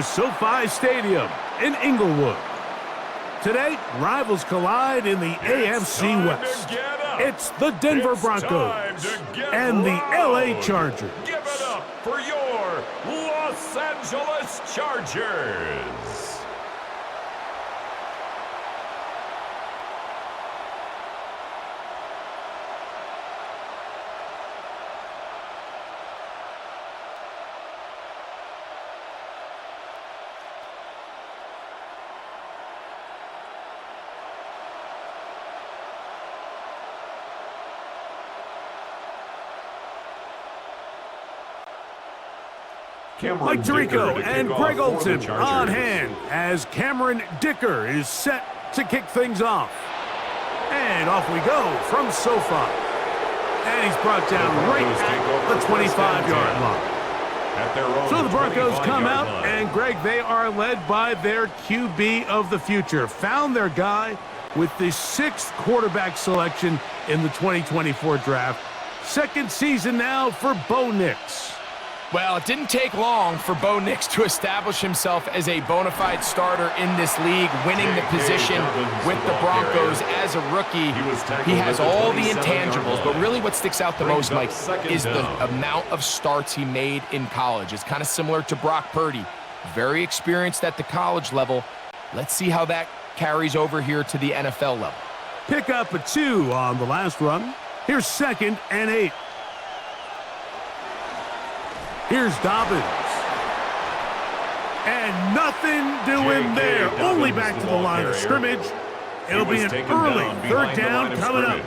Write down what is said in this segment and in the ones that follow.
SoFi Stadium in Inglewood. Today, rivals collide in the AFC West. It's the Denver Broncos and the LA Chargers. Give it up for your Los Angeles Chargers. Mike Tirico and Greg Olson on hand as Cameron Dicker is set to kick things off. And off we go from SoFi. And he's brought down right at the 25-yard line. So the Broncos come out, and Greg, they are led by their QB of the future. Found their guy with the 6th quarterback selection in the 2024 draft. Second season now for Bo Nix. Well, it didn't take long for Bo Nix to establish himself as a bona fide starter in this league, winning the position with the Broncos as a rookie. He has all the intangibles, but really what sticks out the most, Mike, is the amount of starts he made in college. It's kind of similar to Brock Purdy. Very experienced at the college level. Let's see how that carries over here to the NFL level. Pick up a 2 on the last run. Here's 2nd and 8. Here's Dobbins. And nothing doing there. Only back to the line of scrimmage. It'll be an early 3rd down coming up.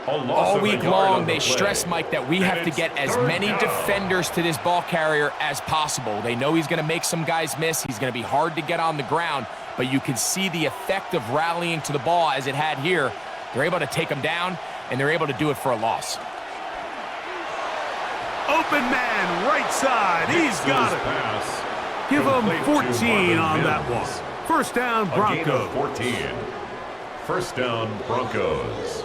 All week long, they stress, Mike, that we have to get as many defenders to this ball carrier as possible. They know he's going to make some guys miss. He's going to be hard to get on the ground, but you can see the effect of rallying to the ball as it had here. They're able to take him down, and they're able to do it for a loss. Open man, right side. He's got it. Give him 14 on that one. First down, Broncos. 14. First down, Broncos.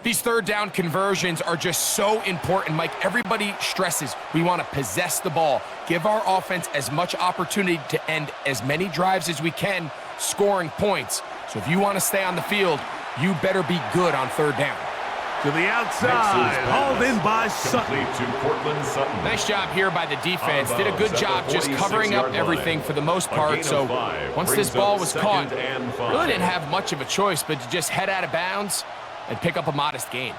These 3rd down conversions are just so important, Mike. Everybody stresses we want to possess the ball, give our offense as much opportunity to end as many drives as we can, scoring points. So if you want to stay on the field, you better be good on 3rd down. To the outside, hauled in by Sutton. Nice job here by the defense. Did a good job just covering up everything for the most part. So once this ball was caught, really didn't have much of a choice but to just head out of bounds and pick up a modest gain.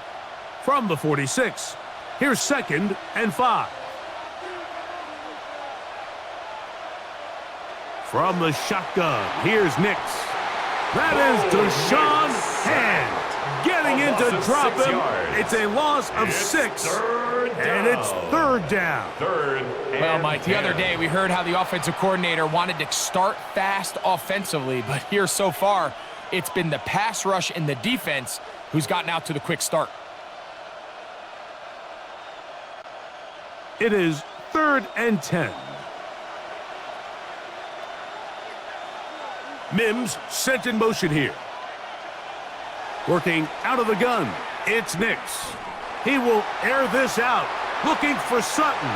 From the 46, here's 2nd and 5. From the shotgun, here's Nix. That is Deshaun Hand getting in to drop him. It's a loss of 6, and it's 3rd down. Well, Mike, the other day we heard how the offensive coordinator wanted to start fast offensively, but here so far, it's been the pass rush and the defense who's gotten out to the quick start. It is 3rd and 10. Mims sent in motion here. Working out of the gun, it's Nix. He will air this out, looking for Sutton.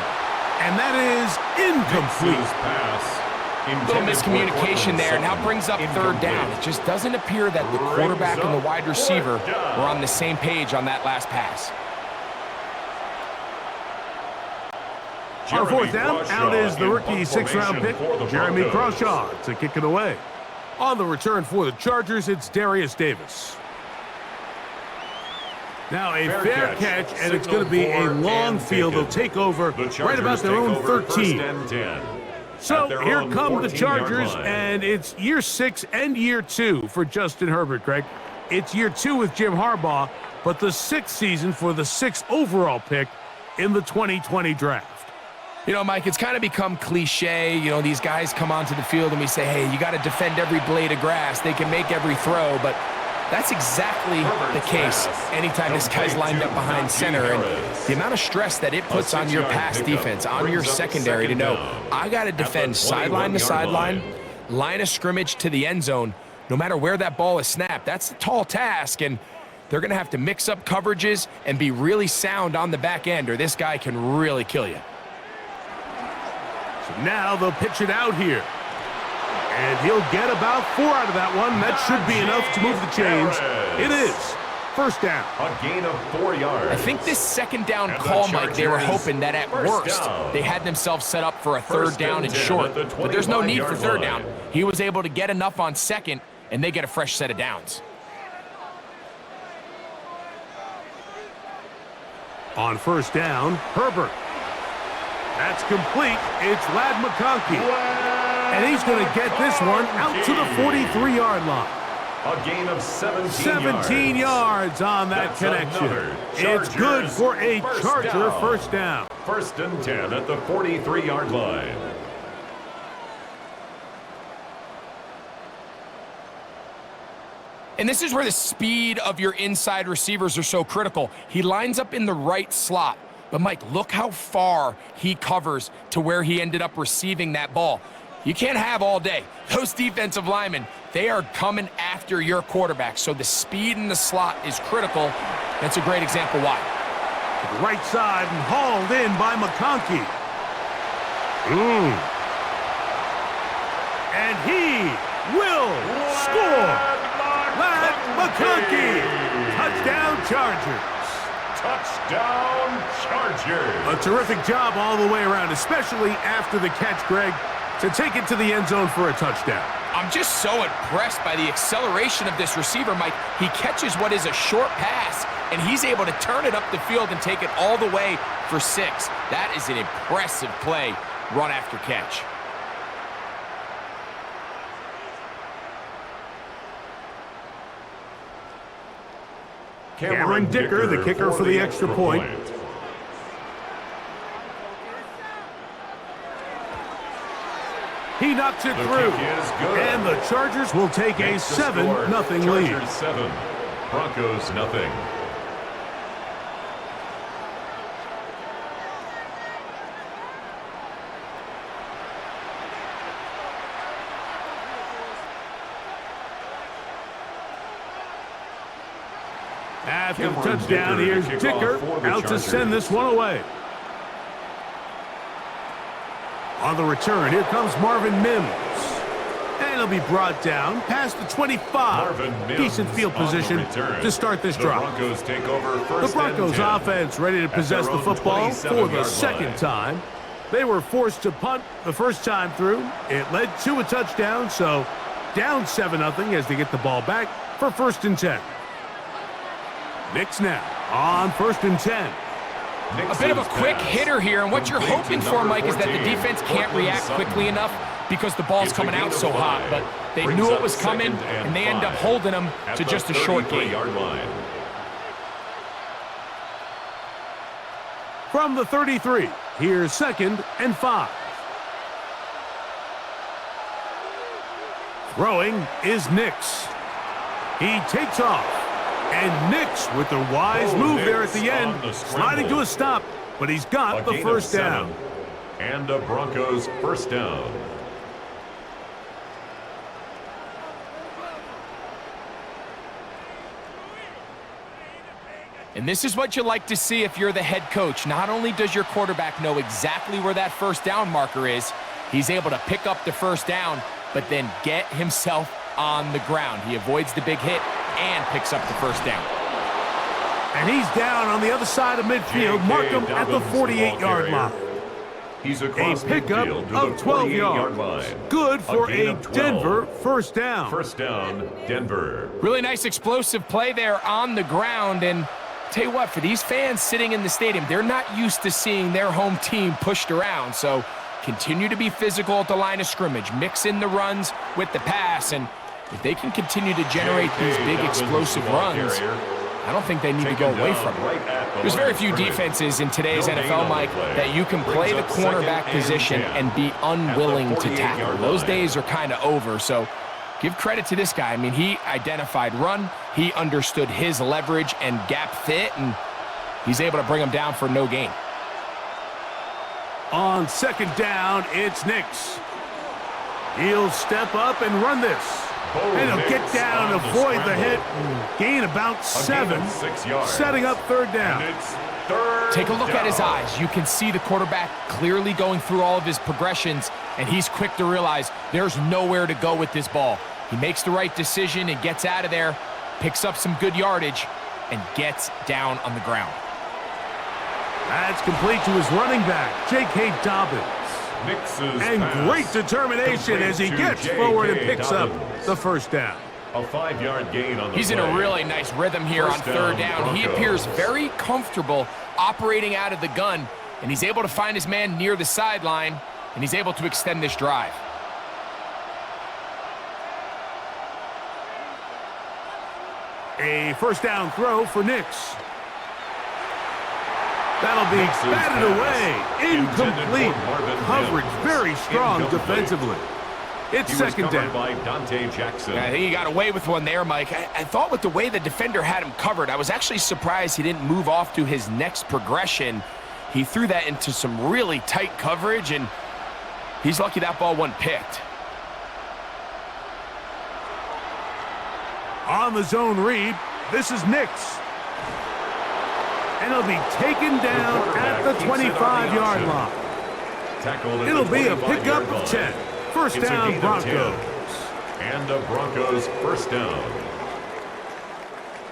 And that is incomplete. A little miscommunication there. Now brings up 3rd down. It just doesn't appear that the quarterback and the wide receiver were on the same page on that last pass. On 4th down, out is the rookie 6th-round pick, Jeremy Crawshaw, to kick it away. On the return for the Chargers, it's Darius Davis. Now a fair catch, and it's going to be a long field. They'll take over right about their own 13. So here come the Chargers, and it's year 6 and year 2 for Justin Herbert, Greg. It's year 2 with Jim Harbaugh, but the 6th season for the 6th overall pick in the 2020 draft. You know, Mike, it's kind of become cliche. You know, these guys come onto the field and we say, hey, you got to defend every blade of grass. They can make every throw, but that's exactly the case anytime this guy's lined up behind center. And the amount of stress that it puts on your pass defense, on your secondary to know, I got to defend sideline to sideline, line of scrimmage to the end zone, no matter where that ball is snapped. That's a tall task, and they're going to have to mix up coverages and be really sound on the back end, or this guy can really kill you. So now they'll pitch it out here. And he'll get about 4 out of that one. That should be enough to move the chains. It is. First down. A gain of 4 yards. I think this second down call, Mike, they were hoping that at worst they had themselves set up for a third down and short. But there's no need for third down. He was able to get enough on second, and they get a fresh set of downs. On first down, Herbert. That's complete. It's Ladd McConkey. And he's going to get this one out to the 43-yard line. A gain of 17 yards on that connection. It's good for a Charger first down. First and 10 at the 43-yard line. And this is where the speed of your inside receivers are so critical. He lines up in the right slot. But, Mike, look how far he covers to where he ended up receiving that ball. You can't have all day. Those defensive linemen, they are coming after your quarterback. So the speed in the slot is critical. That's a great example why. To the right side and hauled in by McConkey. And he will score. Ladd McConkey. Touchdown Chargers. Touchdown Chargers. A terrific job all the way around, especially after the catch, Greg, to take it to the end zone for a touchdown. I'm just so impressed by the acceleration of this receiver, Mike. He catches what is a short pass, and he's able to turn it up the field and take it all the way for 6. That is an impressive play, run after catch. Cameron Dicker, the kicker for the extra point. He knocks it through, and the Chargers will take a 7-0 lead. Chargers 7, Broncos nothing. After the touchdown, here's Dicker out to send this one away. On the return, here comes Marvin Mims. And he'll be brought down past the 25. Decent field position to start this drive. Broncos take over first. The Broncos offense ready to possess the football for the second time. They were forced to punt the first time through. It led to a touchdown, so down 7-0 as they get the ball back for first and 10. Knicks now on first and 10. A bit of a quick hitter here, and what you're hoping for, Mike, is that the defense can't react quickly enough because the ball's coming out so hot. But they knew it was coming, and they end up holding them to just a short gain. From the 33, here's 2nd and 5. Throwing is Nix. He takes off. And Nix with the wise move there at the end, sliding to a stop, but he's got the first down. And a Broncos first down. And this is what you like to see if you're the head coach. Not only does your quarterback know exactly where that first down marker is, he's able to pick up the first down, but then get himself on the ground. He avoids the big hit and picks up the first down. And he's down on the other side of midfield. Mark him at the 48-yard line. He's a pickup of 12 yards. Good for a Denver first down. First down, Denver. Really nice explosive play there on the ground. And tell you what, for these fans sitting in the stadium, they're not used to seeing their home team pushed around. So continue to be physical at the line of scrimmage. Mix in the runs with the pass. And if they can continue to generate these big explosive runs, I don't think they need to go away from it. There's very few defenses in today's NFL, Mike, that you can play the cornerback position and be unwilling to tackle. Those days are kind of over, so give credit to this guy. I mean, he identified run, he understood his leverage and gap fit, and he's able to bring him down for no gain. On second down, it's Nix. He'll step up and run this. And he'll get down and avoid the hit and gain about 7, setting up third down. Take a look at his eyes. You can see the quarterback clearly going through all of his progressions, and he's quick to realize there's nowhere to go with this ball. He makes the right decision and gets out of there, picks up some good yardage, and gets down on the ground. That's complete to his running back, J.K. Dobbins. And great determination as he gets forward and picks up the first down. A 5-yard gain on the He's in a really nice rhythm here on third down. He appears very comfortable operating out of the gun, and he's able to find his man near the sideline, and he's able to extend this drive. A first down throw for Nix. That'll be batted away. Incomplete. Coverage very strong defensively. It's second down. By Dante Jackson. I think he got away with one there, Mike. I thought with the way the defender had him covered, I was actually surprised he didn't move off to his next progression. He threw that into some really tight coverage, and he's lucky that ball wasn't picked. On the zone read, this is Nix. And he'll be taken down at the 25-yard line. It'll be a pickup of 10. First down, Broncos. And the Broncos first down.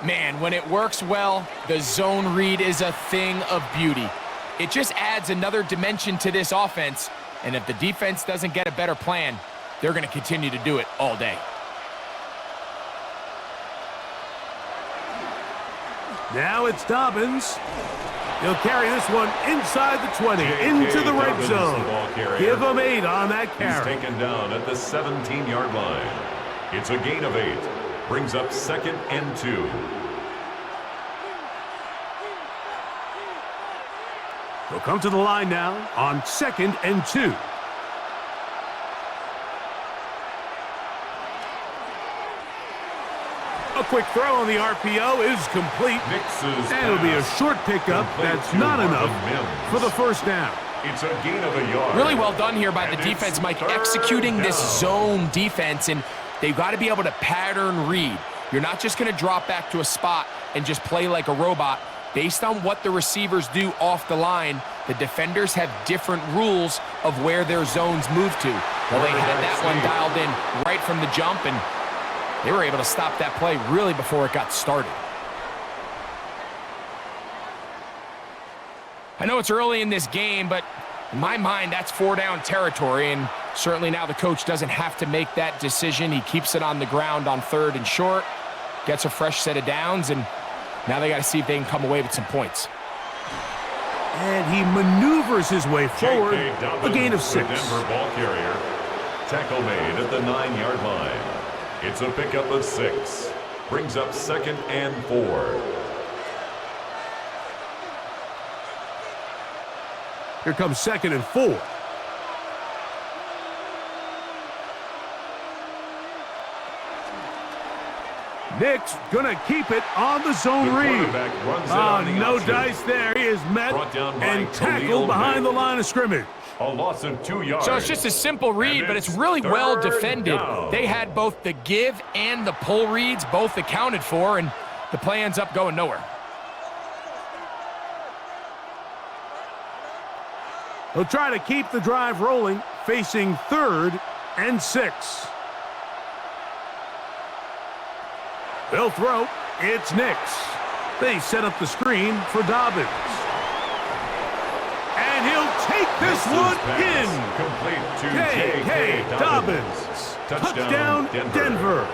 Man, when it works well, the zone read is a thing of beauty. It just adds another dimension to this offense, and if the defense doesn't get a better plan, they're going to continue to do it all day. Now it's Dobbins. He'll carry this one inside the 20, into the red zone. Give him 8 on that carry. He's taken down at the 17-yard line. It's a gain of 8. Brings up 2nd and 2. He'll come to the line now on 2nd and 2. A quick throw on the RPO is complete. And it'll be a short pickup. That's not enough for the first down. It's a gain of a yard. Really well done here by the defense, Mike, executing this zone defense, and they've got to be able to pattern read. You're not just going to drop back to a spot and just play like a robot. Based on what the receivers do off the line, the defenders have different rules of where their zones move to. Well, they had that one dialed in right from the jump, and they were able to stop that play really before it got started. I know it's early in this game, but in my mind, that's 4-down territory, and certainly now the coach doesn't have to make that decision. He keeps it on the ground on 3rd and short, gets a fresh set of downs, and now they got to see if they can come away with some points. And he maneuvers his way forward, a gain of 6. Denver ball carrier. Tackle made at the 9-yard line. It's a pickup of 6. Brings up 2nd and 4. Here comes 2nd and 4. Nick's gonna keep it on the zone read. No dice there. He is met and tackled behind the line of scrimmage. A loss of 2 yards. So it's just a simple read, but it's really well defended. They had both the give and the pull reads both accounted for, and the play ends up going nowhere. He'll try to keep the drive rolling, facing 3rd and 6. They'll throw. It's Nix. They set up the screen for Dobbins. And he'll take this one in. Complete to J.K. Dobbins. Touchdown, Denver.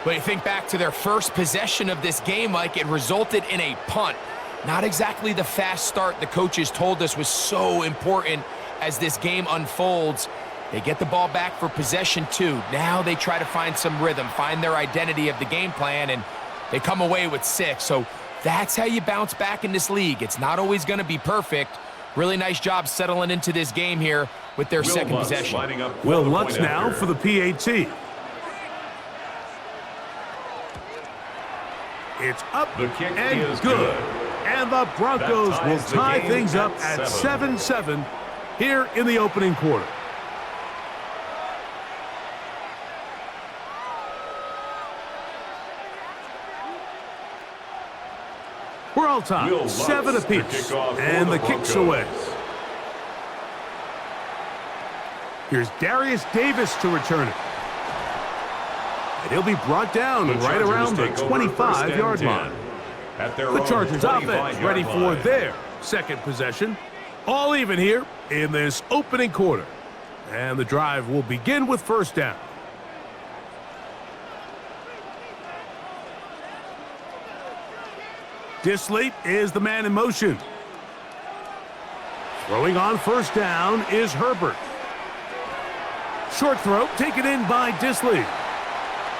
But you think back to their first possession of this game, Mike, it resulted in a punt. Not exactly the fast start the coaches told us was so important as this game unfolds. They get the ball back for possession 2. Now they try to find some rhythm, find their identity of the game plan, and they come away with 6. So that's how you bounce back in this league. It's not always going to be perfect. Really nice job settling into this game here with their second possession. Will Lutz now for the PAT. It's up and good. And the Broncos will tie things up at 7-7 here in the opening quarter. We're all tied, 7 apiece, and the kick's away. Here's Darius Davis to return it. And he'll be brought down right around the 25-yard line. The Chargers offense ready for their second possession. All even here in this opening quarter. And the drive will begin with first down. Disley is the man in motion. Throwing on first down is Herbert. Short throw taken in by Disley.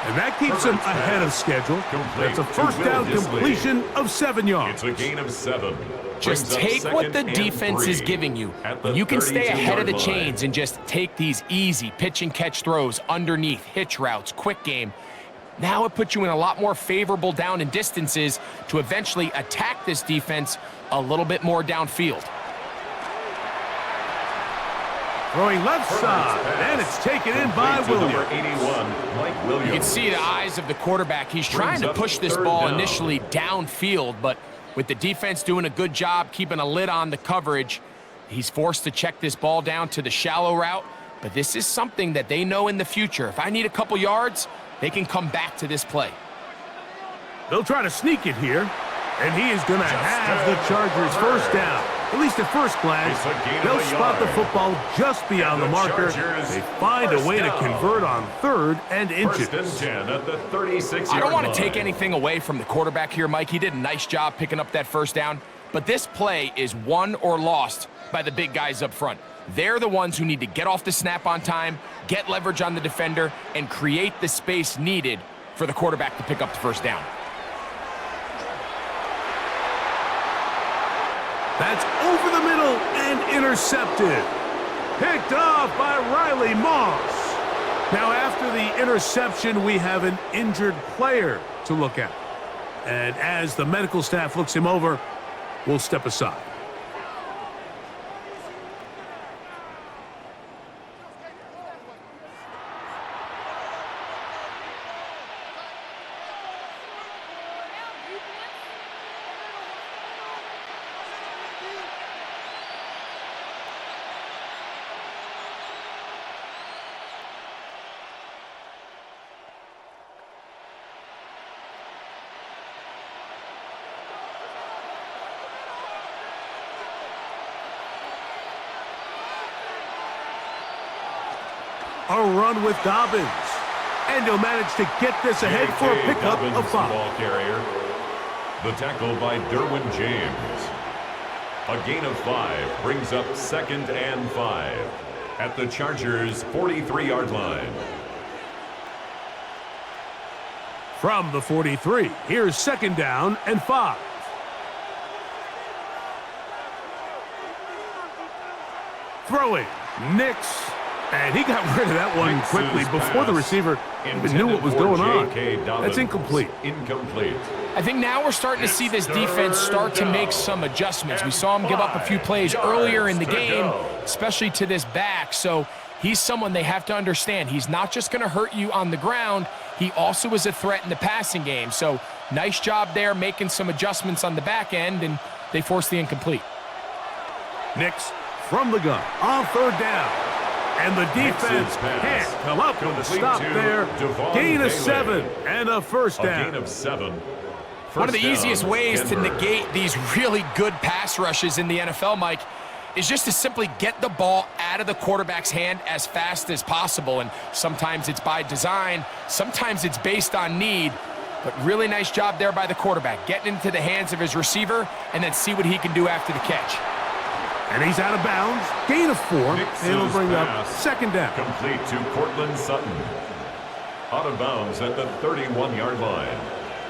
And that keeps him ahead of schedule. That's a first down completion of 7 yards. It's a gain of 7. Just take what the defense is giving you. You can stay ahead of the chains and just take these easy pitch and catch throws underneath, hitch routes, quick game. Now it puts you in a lot more favorable down and distances to eventually attack this defense a little bit more downfield. Throwing left side, and it's taken in by Williams. You can see the eyes of the quarterback. He's trying to push this ball initially downfield, but with the defense doing a good job keeping a lid on the coverage, he's forced to check this ball down to the shallow route. But this is something that they know in the future. If I need a couple yards, they can come back to this play. They'll try to sneak it here, and he is going to have the Chargers first down. At least at first glance, they'll spot the football just beyond the marker. They find a way to convert on 3rd and inches. First and 10 at the 36-yard line. I don't want to take anything away from the quarterback here, Mike. He did a nice job picking up that first down. But this play is won or lost by the big guys up front. They're the ones who need to get off the snap on time, get leverage on the defender, and create the space needed for the quarterback to pick up the first down. That's over the middle and intercepted. Picked off by Riley Moss. Now after the interception, we have an injured player to look at. And as the medical staff looks him over, we'll step aside. A run with Dobbins. And he'll manage to get this ahead for a pickup of 5. Ball carrier. The tackle by Derwin James. A gain of 5 brings up 2nd and 5 at the Chargers' 43-yard line. From the 43, here's 2nd down and 5. Throwing, Nix. And he got rid of that one quickly before the receiver even knew what was going on. That's incomplete. I think now we're starting to see this defense start to make some adjustments. We saw him give up a few plays earlier in the game, especially to this back. So he's someone they have to understand. He's not just going to hurt you on the ground. He also is a threat in the passing game. So nice job there making some adjustments on the back end, and they forced the incomplete. Nix from the gun on 3rd down. And the defense can't come up with a stop there. Gain of 7 and a first down. A gain of 7. One of the easiest ways to negate these really good pass rushes in the NFL, Mike, is just to simply get the ball out of the quarterback's hand as fast as possible. And sometimes it's by design, sometimes it's based on need. But really nice job there by the quarterback, getting into the hands of his receiver and then see what he can do after the catch. And he's out of bounds. Gain of 4. It'll bring up 2nd down. Complete to Cortland Sutton. Out of bounds at the 31-yard line.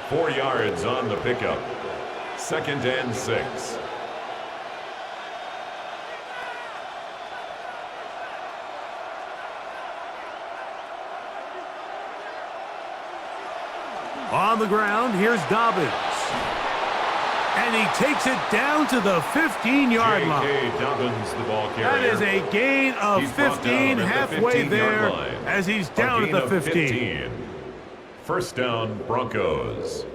4 yards on the pickup. 2nd and 6. On the ground, here's Dobbins. And he takes it down to the 15-yard line. Dobbins, the ball carrier. That is a gain of 15 halfway there as he's down at the 15. First down, Broncos.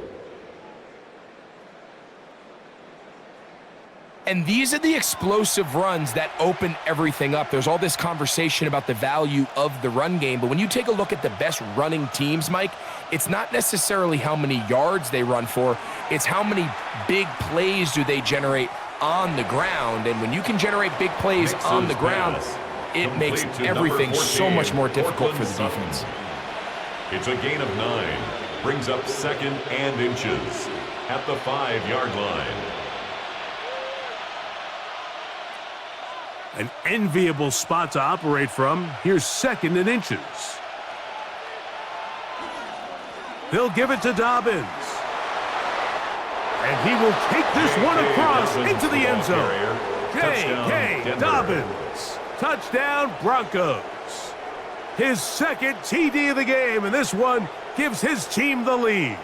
And these are the explosive runs that open everything up. There's all this conversation about the value of the run game, but when you take a look at the best running teams, Mike, it's not necessarily how many yards they run for, it's how many big plays do they generate on the ground. And when you can generate big plays on the ground, it makes everything so much more difficult for the defense. It's a gain of 9. Brings up 2nd and inches at the 5-yard line. An enviable spot to operate from. Here's 2nd and inches. They'll give it to Dobbins. And he will take this one across into the end zone. J.K. Dobbins. Touchdown, Broncos. His 2nd TD of the game, and this one gives his team the lead.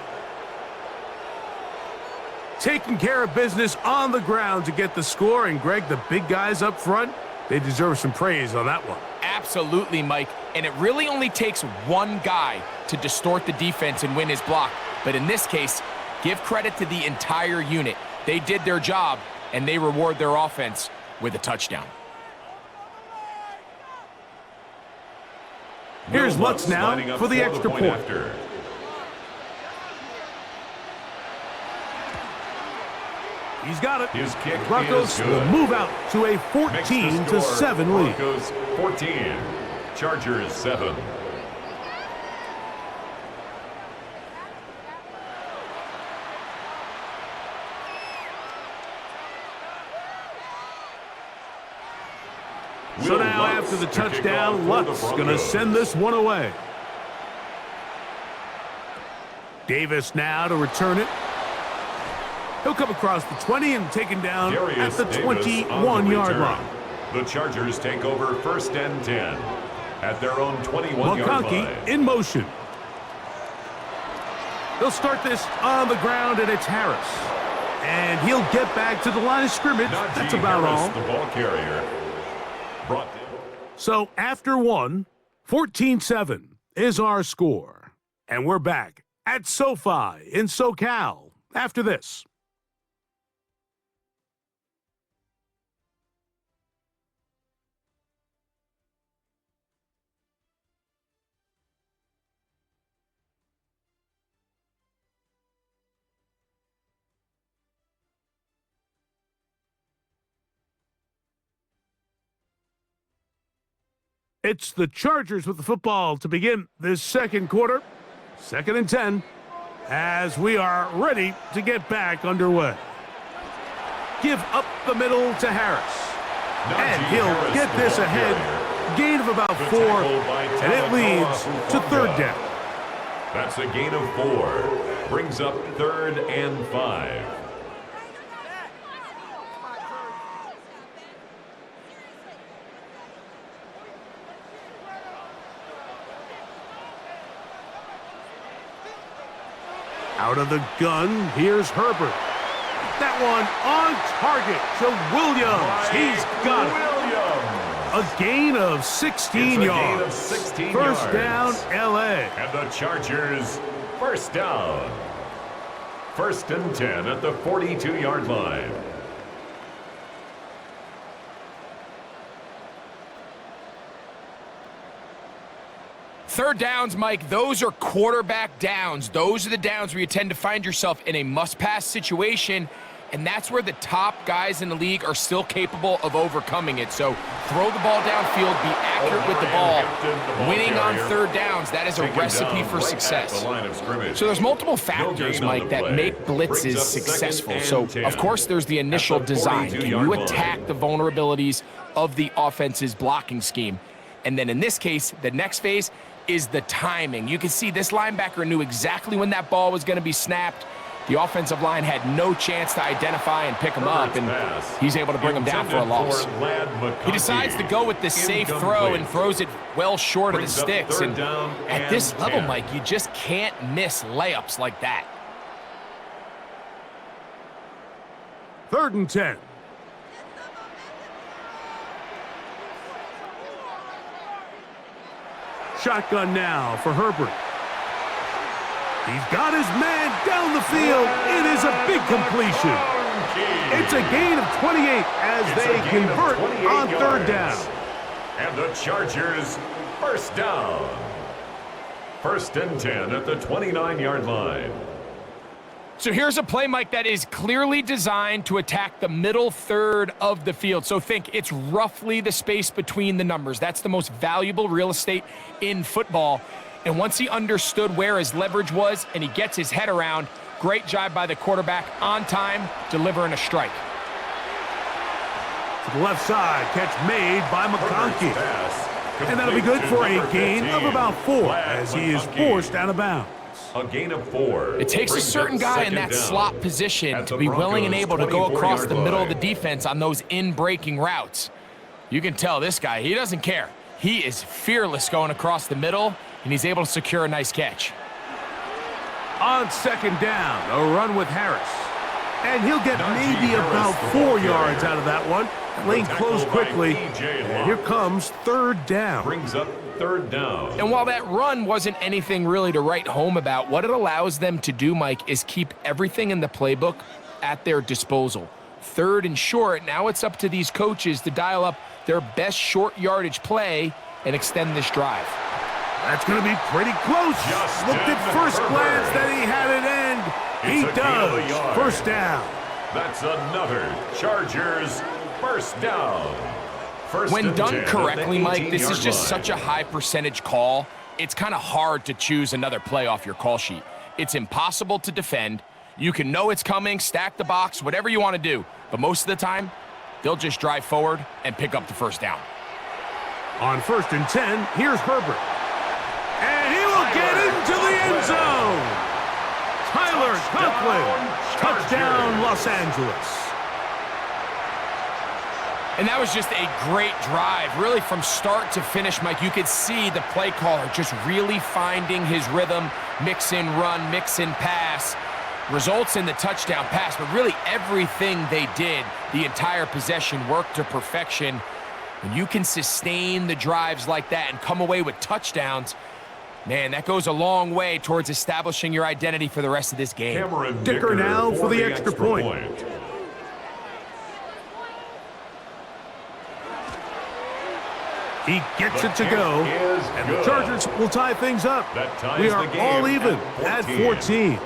Taking care of business on the ground to get the score, and Greg, the big guys up front, they deserve some praise on that one. Absolutely, Mike, and it really only takes one guy to distort the defense and win his block. But in this case, give credit to the entire unit. They did their job, and they reward their offense with a touchdown. Here's Lutz now for the extra point. After. He's got it. His kick Broncos will move out to a 14-7 lead. Broncos 14, Chargers 7. So now after the touchdown, Lutz going to send this one away. Davis now to return it. He'll come across the 20 and taken down at the 21-yard line. The Chargers take over 1st and 10 at their own 21-yard line. In motion. They'll start this on the ground, and it's Harris. And he'll get back to the line of scrimmage. That's about all. The ball carrier. So after one, 14-7 is our score. And we're back at SoFi in SoCal after this. It's the Chargers with the football to begin this second quarter. 2nd and 10 as we are ready to get back underway. Give up the middle to Harris. And he'll get this ahead. Gain of about 4, and it leads to 3rd down. That's a gain of 4. Brings up 3rd and 5. Out of the gun, here's Herbert. That one on target to Williams. He's got it. A gain of 16 yards. 1st down, L.A. And the Chargers, 1st down. 1st and 10 at the 42-yard line. Third downs, Mike, those are quarterback downs. Those are the downs where you tend to find yourself in a must-pass situation, and that's where the top guys in the league are still capable of overcoming it. So throw the ball downfield, be accurate with the ball. Winning on 3rd downs, that is a recipe for success. So there's multiple factors, Mike, that make blitzes successful. So, of course, there's the initial design. Can you attack the vulnerabilities of the offense's blocking scheme? And then in this case, the next phase is the timing. You can see this linebacker knew exactly when that ball was going to be snapped. The offensive line had no chance to identify and pick him up, and he's able to bring him down for a loss. He decides to go with the safe throw and throws it well short of the sticks. And at this level, Mike, you just can't miss layups like that. 3rd and 10. Shotgun now for Herbert. He's got his man down the field. It is a big completion. It's a gain of 28 as they convert on third down. And the Chargers, first down. First and 10 at the 29-yard line. So here's a play, Mike, that is clearly designed to attack the middle third of the field. So think it's roughly the space between the numbers. That's the most valuable real estate in football. And once he understood where his leverage was and he gets his head around, great job by the quarterback on time, delivering a strike. To the left side, catch made by McConkey. And that'll be good for a gain of about 4 as he is forced out of bounds. A gain of 4. It takes a certain guy in that slot position to be willing and able to go across the middle of the defense on those in-breaking routes. You can tell this guy, he doesn't care. He is fearless going across the middle, and he's able to secure a nice catch. On second down, a run with Harris. And he'll get maybe about 4 yards out of that one. Lane closed quickly, and here comes third down. Brings up third down. And while that run wasn't anything really to write home about, what it allows them to do, Mike, is keep everything in the playbook at their disposal. Third and short, now it's up to these coaches to dial up their best short yardage play and extend this drive. That's going to be pretty close. Looked at first glance that he had it end. He does. First down. That's another Chargers first down. When done correctly, Mike, this is just such a high percentage call. It's kind of hard to choose another play off your call sheet. It's impossible to defend. You can know it's coming, stack the box, whatever you want to do. But most of the time, they'll just drive forward and pick up the first down. On first and 10, here's Herbert. And he will get into the end zone. Tyler Conklin, touchdown Los Angeles. And that was just a great drive, really from start to finish, Mike. You could see the play caller just really finding his rhythm, mix in run, mix in pass, results in the touchdown pass. But really everything they did, the entire possession, worked to perfection. When you can sustain the drives like that and come away with touchdowns, man, that goes a long way towards establishing your identity for the rest of this game. Dicker now for the extra point. He gets it to go, and the Chargers will tie things up. We are all even at 14.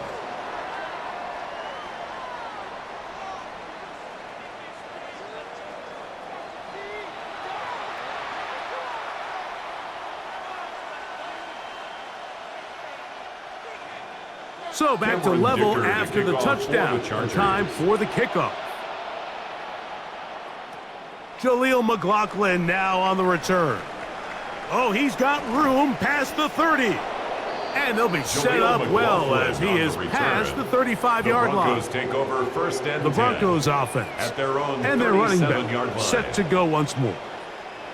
So back to level after the touchdown. Time for the kickoff. Jaleel McLaughlin now on the return. Oh, he's got room past the 30. And they'll be set up well as he is past the 35-yard line. Take over first and the Broncos offense at their own and their running back set to go once more.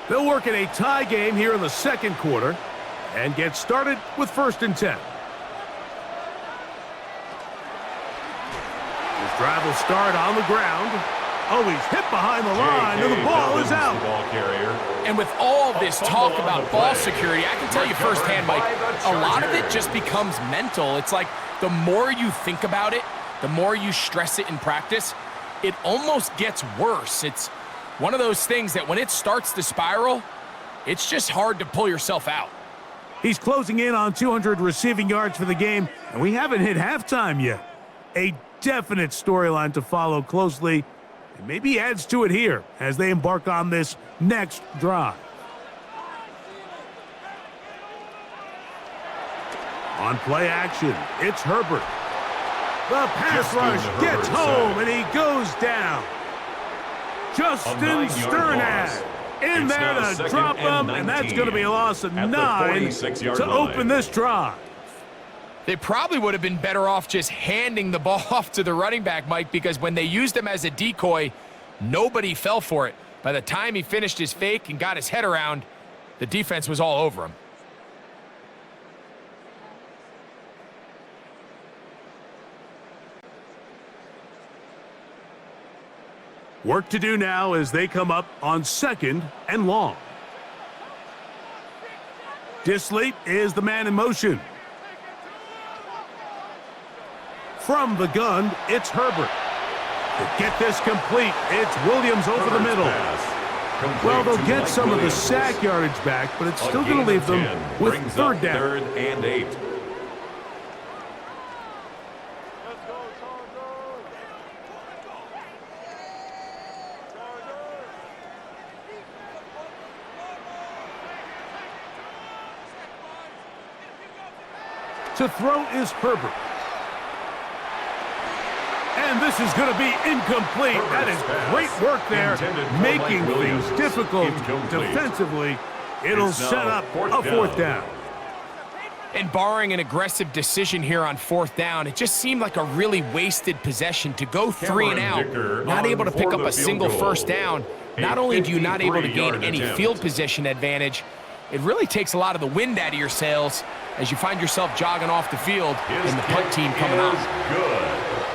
They'll work in a tie game here in the second quarter and get started with first and 10. This drive will start on the ground. Oh, he's hit behind the line, and the ball is out. And with all this talk about ball security, I can tell you firsthand, Mike, a lot of it just becomes mental. It's like the more you think about it, the more you stress it in practice, it almost gets worse. It's one of those things that when it starts to spiral, it's just hard to pull yourself out. He's closing in on 200 receiving yards for the game, and we haven't hit halftime yet. A definite storyline to follow closely. And maybe adds to it here as they embark on this next drive. On play action, it's Herbert. The pass rush gets home, and he goes down. Justin Sternad in there to drop him, and that's going to be a loss of 9 to open this drive. They probably would have been better off just handing the ball off to the running back, Mike, because when they used him as a decoy, nobody fell for it. By the time he finished his fake and got his head around, the defense was all over him. Work to do now as they come up on second and long. Disley is the man in motion. From the gun, it's Herbert. To get this complete, it's Williams over the middle. Well, they'll get some of the sack yardage back, but it's still going to leave them with third down. Third and 8. To throw is Herbert. And this is going to be incomplete. That is great work there, making things difficult defensively. It'll set up a fourth down. And barring an aggressive decision here on fourth down, it just seemed like a really wasted possession to go 3 and out, not able to pick up a single first down. Not only do you not able to gain any field position advantage, it really takes a lot of the wind out of your sails as you find yourself jogging off the field and the punt team coming out.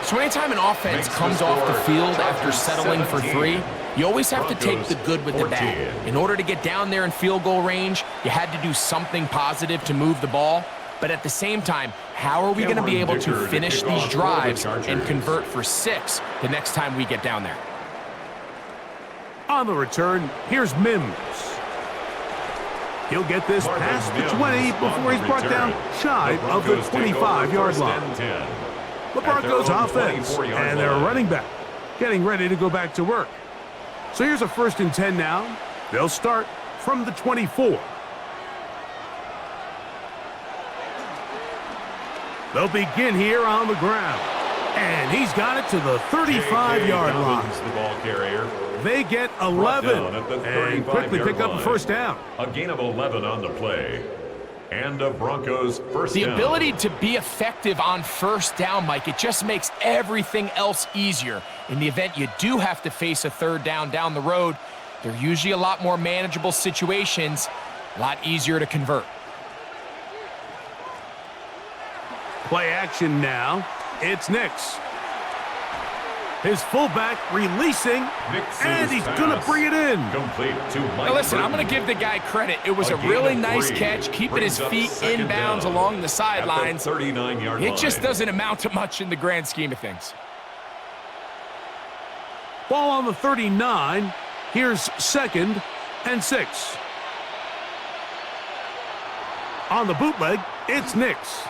So anytime an offense comes off the field after settling for 3, you always have to take the good with the bad. In order to get down there in field goal range, you had to do something positive to move the ball. But at the same time, how are we going to be able to finish these drives and convert for 6 the next time we get down there? On the return, here's Mims. He'll get this past the 20 before he's brought down shy of the 25-yard line. The Broncos offense and their running back getting ready to go back to work. So here's a 1st and 10 now. They'll start from the 24. They'll begin here on the ground. And he's got it to the 35-yard line. The ball carrier. They get 11 and quickly pick up a first down. A gain of 11 on the play. And a Broncos first down. The ability to be effective on first down, Mike, it just makes everything else easier. In the event you do have to face a third down the road, they're usually a lot more manageable situations, a lot easier to convert. Play action now. It's Nix. His fullback releasing, and he's going to bring it in. Complete to Mike. Now listen, I'm going to give the guy credit. It was a really nice catch, keeping his feet inbounds along the sidelines. It just doesn't amount to much in the grand scheme of things. Ball on the 39. Here's 2nd and 6. On the bootleg, it's Nix.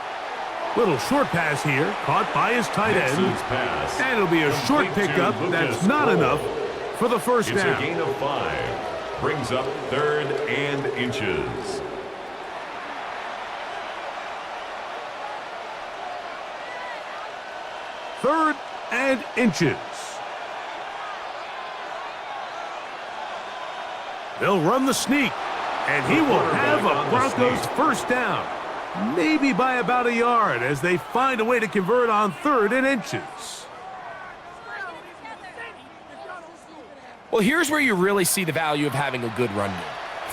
Little short pass here, caught by his tight end. And it'll be a short pickup that's not enough for the first down. It's a gain of 5. Brings up 3rd and inches. Third and inches. They'll run the sneak, and he will have a Broncos first down. Maybe by about a yard as they find a way to convert on 3rd and inches. Well, here's where you really see the value of having a good run game.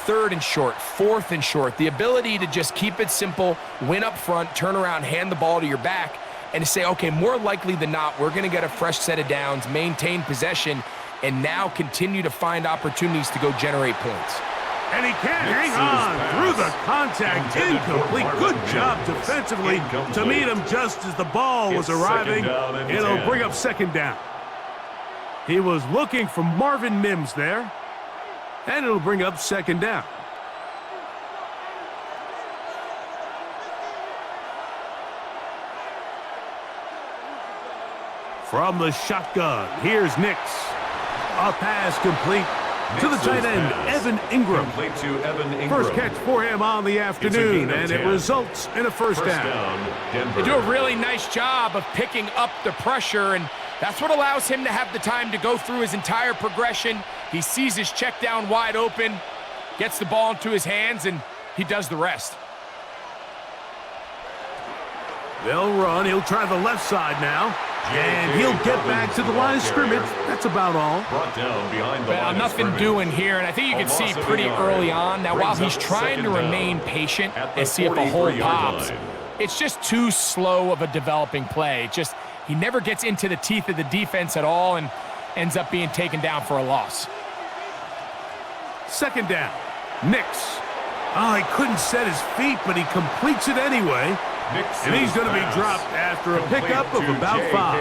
3rd and short, 4th and short. The ability to just keep it simple, win up front, turn around, hand the ball to your back, and to say, okay, more likely than not, we're going to get a fresh set of downs, maintain possession, and now continue to find opportunities to go generate points. And he can't hang on through the contact. Incomplete. Good job defensively to meet him just as the ball was arriving. It'll bring up 2nd down. He was looking for Marvin Mims there. And it'll bring up 2nd down. From the shotgun, here's Nix. A pass complete to the tight end, Evan Ingram. First catch for him on the afternoon, and it results in a first down. They do a really nice job of picking up the pressure, and that's what allows him to have the time to go through his entire progression. He sees his check down wide open, gets the ball into his hands, and he does the rest. They'll run. He'll try the left side now. And he'll get back to the line of scrimmage. That's about all. Brought down behind the well, nothing doing here, and I think you can see pretty early on. Now, while he's trying to remain patient and see if a hole pops, it's just too slow of a developing play. He never gets into the teeth of the defense at all and ends up being taken down for a loss. 2nd down. Nix. Oh, he couldn't set his feet, but he completes it anyway. And he's going to be dropped after a pickup of about 5.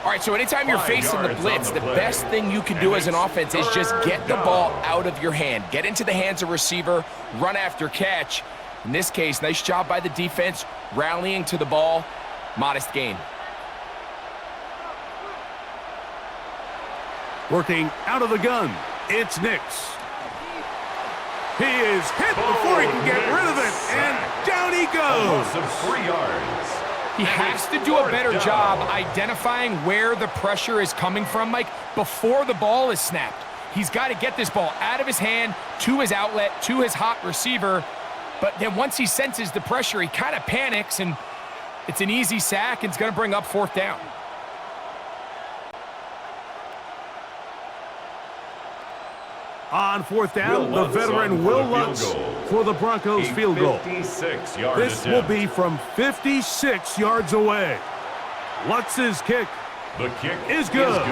All right, so anytime you're facing the blitz, the best thing you can do as an offense is just get the ball out of your hand. Get into the hands of receiver, run after catch. In this case, nice job by the defense, rallying to the ball. Modest gain. Working out of the gun, it's Nix. He is hit before he can get rid of it, and down he goes. Of 3 yards. He has to do a better job identifying where the pressure is coming from, Mike, before the ball is snapped. He's got to get this ball out of his hand, to his outlet, to his hot receiver. But then once he senses the pressure, he kind of panics, and it's an easy sack, and it's going to bring up 4th down. On 4th down, the veteran Will Lutz for the Broncos field goal. This will be from 56 yards away. Lutz's kick is good.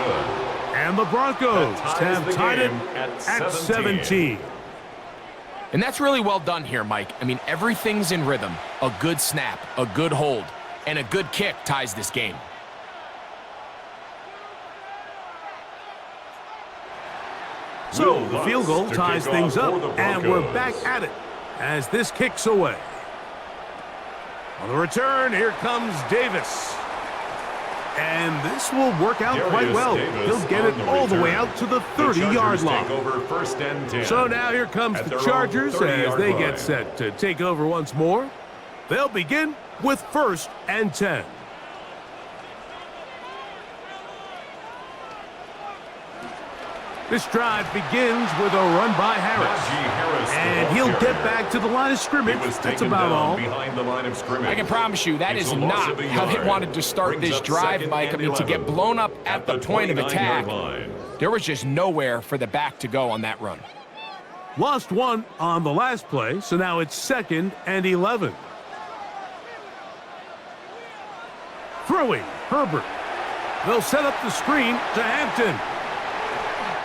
And the Broncos have tied it at 17. And that's really well done here, Mike. I mean, everything's in rhythm. A good snap, a good hold, and a good kick ties this game. So the field goal ties things up, and we're back at it as this kicks away. On the return, here comes Davis. And this will work out quite well. He'll get it all the way out to the 30-yard line. So now here comes the Chargers as they get set to take over once more. They'll begin with 1st and 10. This drive begins with a run by Harris. And he'll get back to the line of scrimmage. That's about all. I can promise you that is not how they wanted to start this drive, Mike. I mean, to get blown up at the point of attack, there was just nowhere for the back to go on that run. Lost 1 on the last play, so now it's 2nd and 11. Throwing, Herbert. They'll set up the screen to Hampton.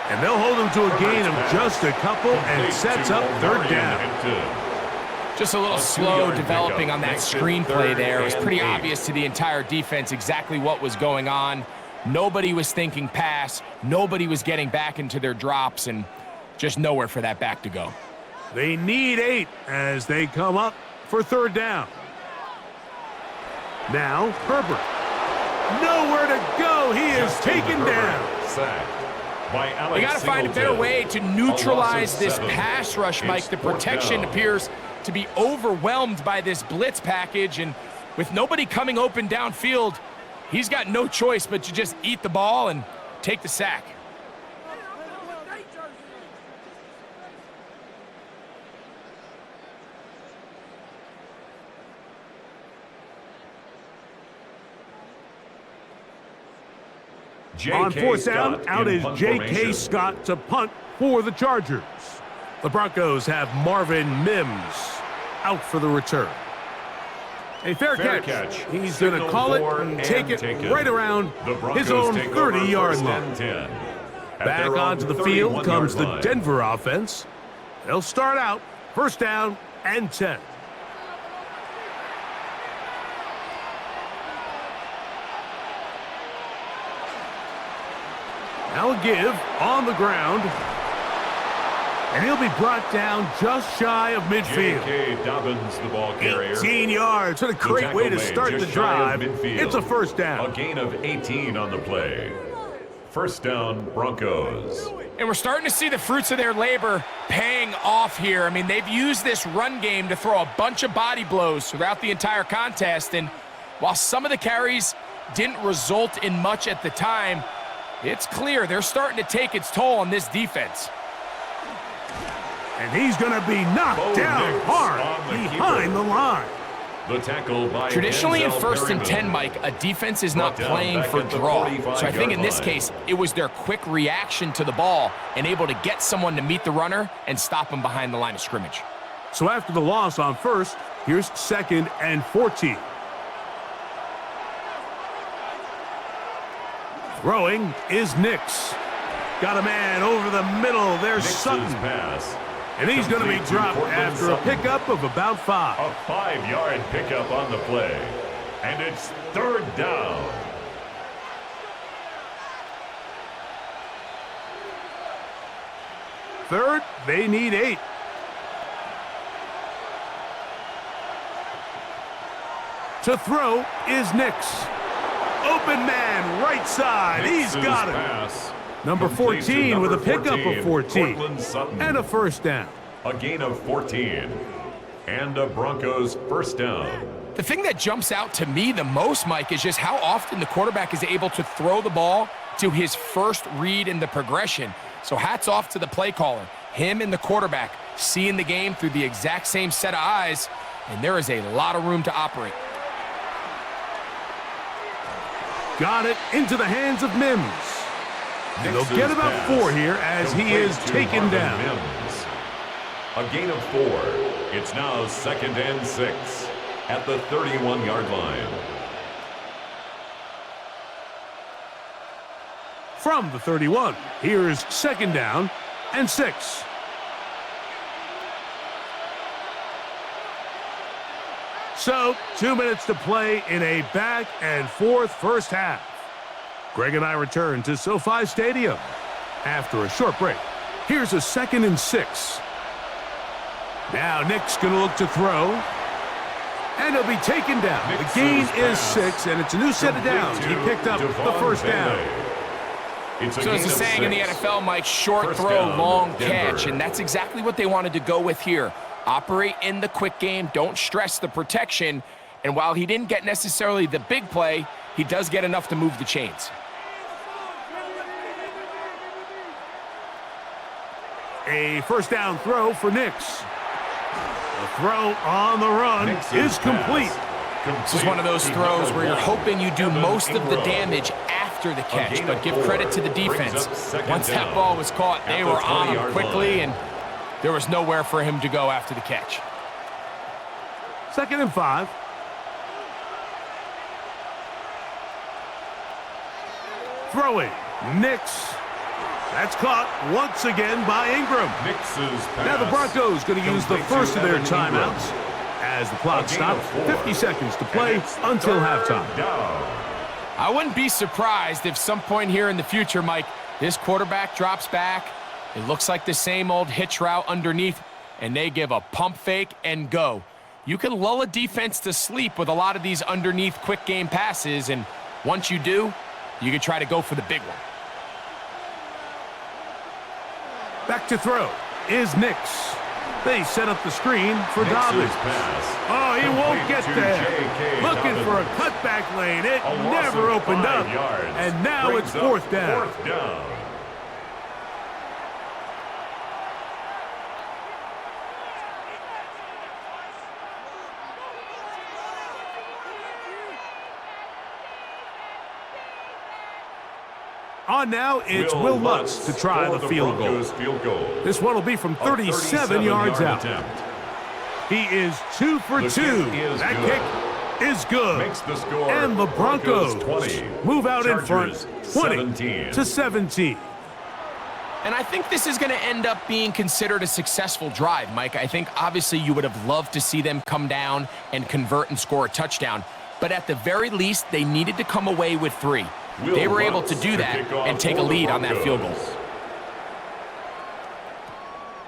And they'll hold him to a gain of just a couple and sets up 3rd down. Just a little slow developing on that screenplay there. It was pretty obvious to the entire defense exactly what was going on. Nobody was thinking pass. Nobody was getting back into their drops, and just nowhere for that back to go. They need 8 as they come up for 3rd down. Now, Herbert. Nowhere to go. He is taken down. Sack. They got to find a better way to neutralize this pass rush, Mike. The protection appears to be overwhelmed by this blitz package, and with nobody coming open downfield, he's got no choice but to just eat the ball and take the sack. On 4th down, out is J.K. Scott to punt for the Chargers. The Broncos have Marvin Mims out for the return. A fair catch. He's going to call it and take it right around his own 30-yard line. Back onto the field comes the Denver offense. They'll start out 1st down and 10. Now a give on the ground. And he'll be brought down just shy of midfield. Dobbins, the ball carrier. 18 yards. What a great way to start the drive. It's a 1st down. A gain of 18 on the play. 1st down, Broncos. And we're starting to see the fruits of their labor paying off here. I mean, they've used this run game to throw a bunch of body blows throughout the entire contest. And while some of the carries didn't result in much at the time, it's clear they're starting to take its toll on this defense. And he's going to be knocked down hard behind the line. The tackle by Traditionally in 1st and 10, Mike, a defense is not playing for draw. So I think in this case, it was their quick reaction to the ball and able to get someone to meet the runner and stop him behind the line of scrimmage. So after the loss on 1st, here's 2nd and 14. Throwing is Nix. Got a man over the middle. There's Sutton. Pass. And he's going to be dropped after a pickup of about 5. A 5-yard pickup on the play. And it's 3rd down. third, they need 8. To throw is Nix. Open man, right side. He's got it. Number 14 with a pickup of 14. And a first down. A gain of 14. And a Broncos first down. The thing that jumps out to me the most, Mike, is just how often the quarterback is able to throw the ball to his first read in the progression. So hats off to the play caller. Him and the quarterback seeing the game through the exact same set of eyes, and there is a lot of room to operate. Got it into the hands of Mims. And they'll get about 4 here as he is taken down. Mims. A gain of 4. It's now 2nd and 6 at the 31-yard line. From the 31, here's 2nd down and 6. So, 2 minutes to play in a back and forth first half. Greg and I return to SoFi Stadium after a short break. Here's a 2nd and 6. Now Nick's going to look to throw. And he'll be taken down. The gain is 6, and it's a new set of downs. He picked up the first down. So as the saying in the NFL, Mike, short throw, long catch, and that's exactly what they wanted to go with here. Operate in the quick game, don't stress the protection, and while he didn't get necessarily the big play, he does get enough to move the chains. A first down throw for Nix. The throw on the run is complete. This is one of those throws where you're hoping you do most of the damage after the catch, but give credit to the defense. Once that ball was caught, they were on him quickly, and there was nowhere for him to go after the catch. 2nd and 5. Throwing. Nix. That's caught once again by Ingram. Now the Broncos going to use the first of their timeouts as the clock stops. 50 seconds to play until halftime. I wouldn't be surprised if some point here in the future, Mike, this quarterback drops back. It looks like the same old hitch route underneath, and they give a pump fake and go. You can lull a defense to sleep with a lot of these underneath quick game passes, and once you do, you can try to go for the big one. Back to throw is Nix. They set up the screen for Dobbins. Oh, he won't get there. Looking for a cutback lane. It never opened up. And now it's 4th down. On now, it's Will Lutz to try the field goal. This one will be from 37 yards out. He is 2 for 2. That kick is good. And the Broncos move out in front, 20-17. And I think this is going to end up being considered a successful drive, Mike. I think obviously you would have loved to see them come down and convert and score a touchdown. But at the very least, they needed to come away with 3. They were able to do that and take a lead on that field goal.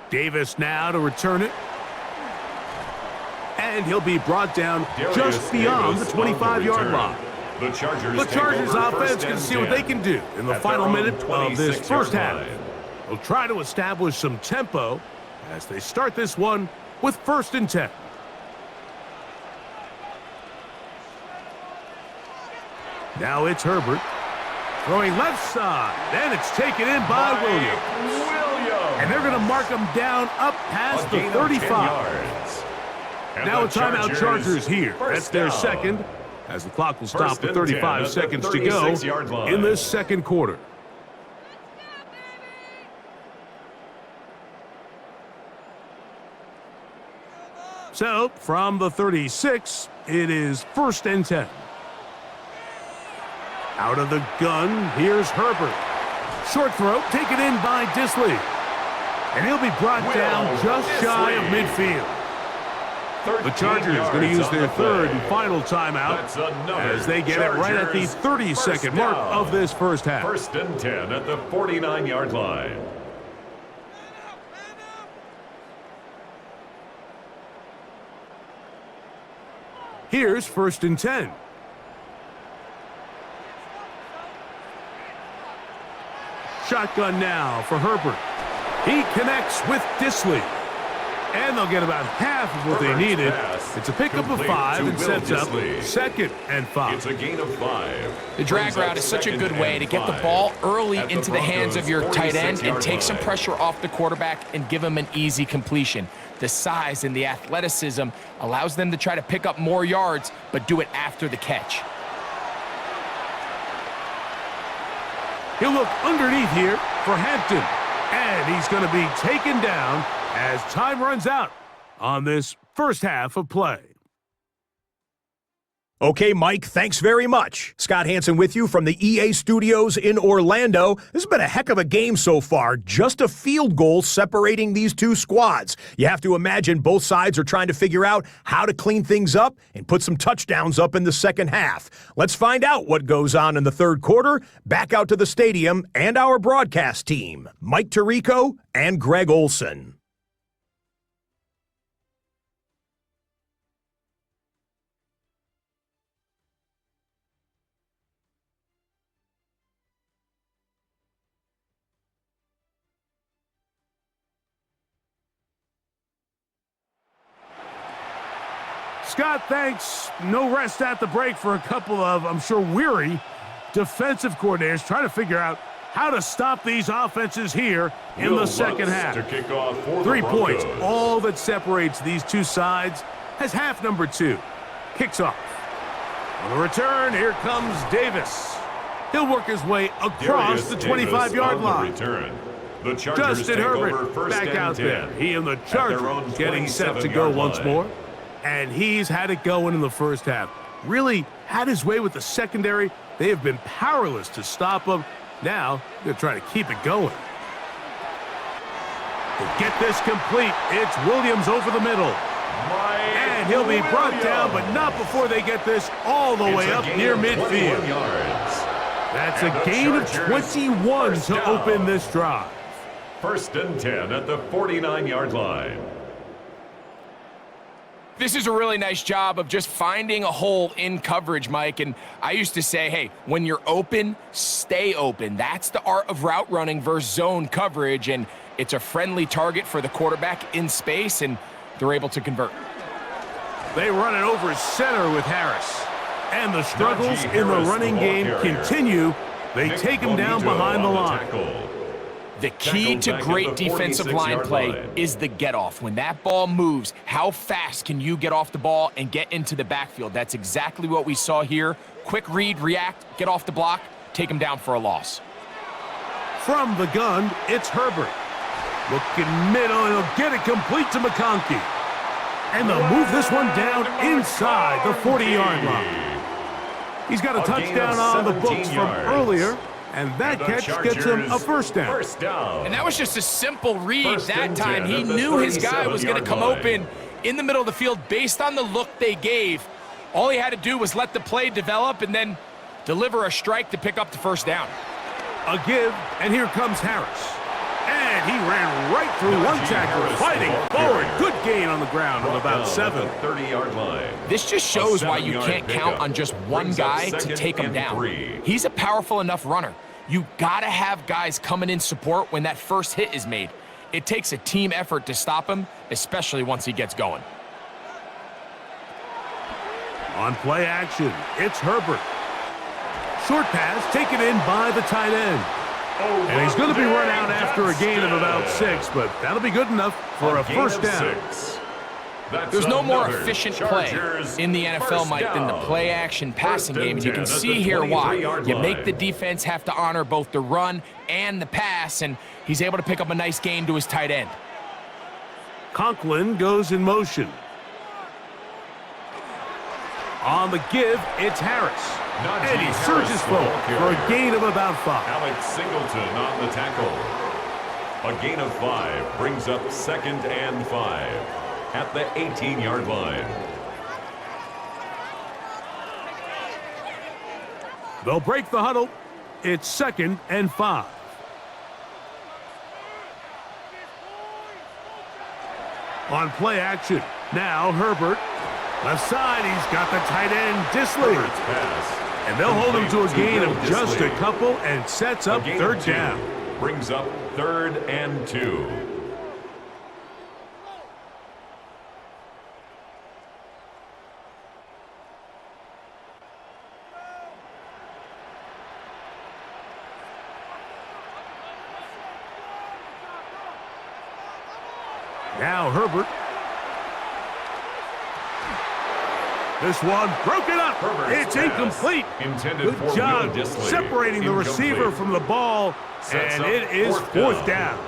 Davis now to return it. And he'll be brought down just beyond the 25-yard line. The Chargers offense can see what they can do in the final minute of this first half. They'll try to establish some tempo as they start this one with 1st and 10. Now it's Herbert. Throwing left side. And it's taken in by Williams. And they're going to mark him down up past the 35. Now a timeout Chargers here. That's their 2nd. As the clock will stop with 35 seconds to go in this 2nd quarter. So, from the 36, it is 1st and 10. Out of the gun, here's Herbert. Short throw, taken in by Disley. And he'll be brought down just shy of midfield. The Chargers going to use their 3rd and final timeout as they get it right at the 30-second mark of this first half. 1st and 10 at the 49-yard line. Here's 1st and 10. Shotgun now for Herbert. He connects with Disley. And they'll get about half of what they needed. It's a pickup of 5 and sets up 2nd and 5. It's a gain of 5. The drag route is such a good way to get the ball early into the hands of your tight end and take some pressure off the quarterback and give him an easy completion. The size and the athleticism allows them to try to pick up more yards, but do it after the catch. He'll look underneath here for Hampton. And he's going to be taken down as time runs out on this first half of play. Okay, Mike, thanks very much. Scott Hansen with you from the EA Studios in Orlando. This has been a heck of a game so far. Just a field goal separating these two squads. You have to imagine both sides are trying to figure out how to clean things up and put some touchdowns up in the second half. Let's find out what goes on in the third quarter. Back out to the stadium and our broadcast team, Mike Tirico and Greg Olson. Scott, thanks. No rest at the break for a couple of, I'm sure, weary defensive coordinators trying to figure out how to stop these offenses here in the second half. 3 points, all that separates these two sides, as half number 2 kicks off. On the return, here comes Davis. He'll work his way across the 25-yard line. Justin Herbert back out there. He and the Chargers getting set to go once more. And he's had it going in the first half. Really had his way with the secondary. They have been powerless to stop him. Now, they're trying to keep it going. To get this complete, it's Williams over the middle. And he'll be brought down, but not before they get this all the way up near midfield. That's a gain of 21 to open this drive. 1st and 10 at the 49-yard line. This is a really nice job of just finding a hole in coverage, Mike. And I used to say, hey, when you're open, stay open. That's the art of route running versus zone coverage. And it's a friendly target for the quarterback in space, and they're able to convert. They run it over center with Harris. And the struggles in the running game continue. They take him down behind the line. The key to great defensive line play is the get-off. When that ball moves, how fast can you get off the ball and get into the backfield? That's exactly what we saw here. Quick read, react, get off the block, take him down for a loss. From the gun, it's Herbert. Looking middle, and he'll get it complete to McConkey. And they'll move this one down inside the 40-yard line. He's got a touchdown on the books from earlier. And that catch gets him a first down. And that was just a simple read that time. He knew his guy was going to come open in the middle of the field based on the look they gave. All he had to do was let the play develop and then deliver a strike to pick up the first down. A give, and here comes Harris. And he ran right through one tackler, fighting forward. Good gain on the ground of about 7. 30-yard line. This just shows why you can't count on just one guy to take him down. He's a powerful enough runner. You gotta have guys coming in support when that first hit is made. It takes a team effort to stop him, especially once he gets going. On play action, it's Herbert. Short pass taken in by the tight end. And he's going to be run out after a gain of about 6, but that'll be good enough for a first down. There's no more efficient play in the NFL, Mike, than the play-action passing game. And you can see here why. You make the defense have to honor both the run and the pass, and he's able to pick up a nice gain to his tight end. Conklin goes in motion. On the give, it's Harris. And he surges forward for a gain of about 5. Alex Singleton on the tackle. A gain of 5 brings up 2nd and 5 at the 18-yard line. They'll break the huddle. It's 2nd and 5. On play action, now Herbert. Left side, he's got the tight end, Disley. Herbert's pass. And they'll hold him to a gain of Will just a Disley. couple and sets up A gain third of 2 down. brings up 3rd and 2. Now Herbert. This one broken up. Herbert's It's pass incomplete. intended Good for job Will Disley. separating the receiver Incomplete. from the ball, Sets and up it is fourth down.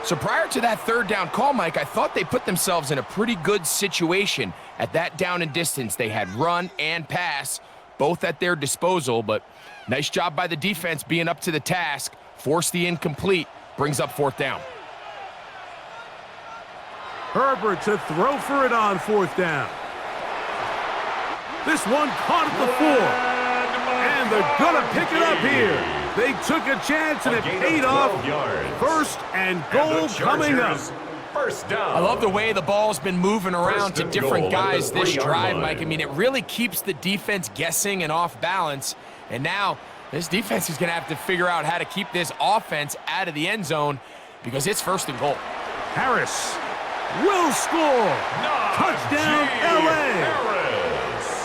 So prior to that third down call, Mike, I thought they put themselves in a pretty good situation at that down and distance. They had run and pass, both at their disposal, but nice job by the defense being up to the task. Force the incomplete, brings up fourth down. Herbert to throw for it on fourth down. This one caught at the 4. And they're going to pick it up here. They took a chance and it paid off. First and goal coming up. First down. I love the way the ball's been moving around to different goal at the guys this 3-yard drive, line. Mike. I mean, it really keeps the defense guessing and off balance. And now this defense is going to have to figure out how to keep this offense out of the end zone because it's first and goal. Harris will score. Touchdown, L.A. Harris.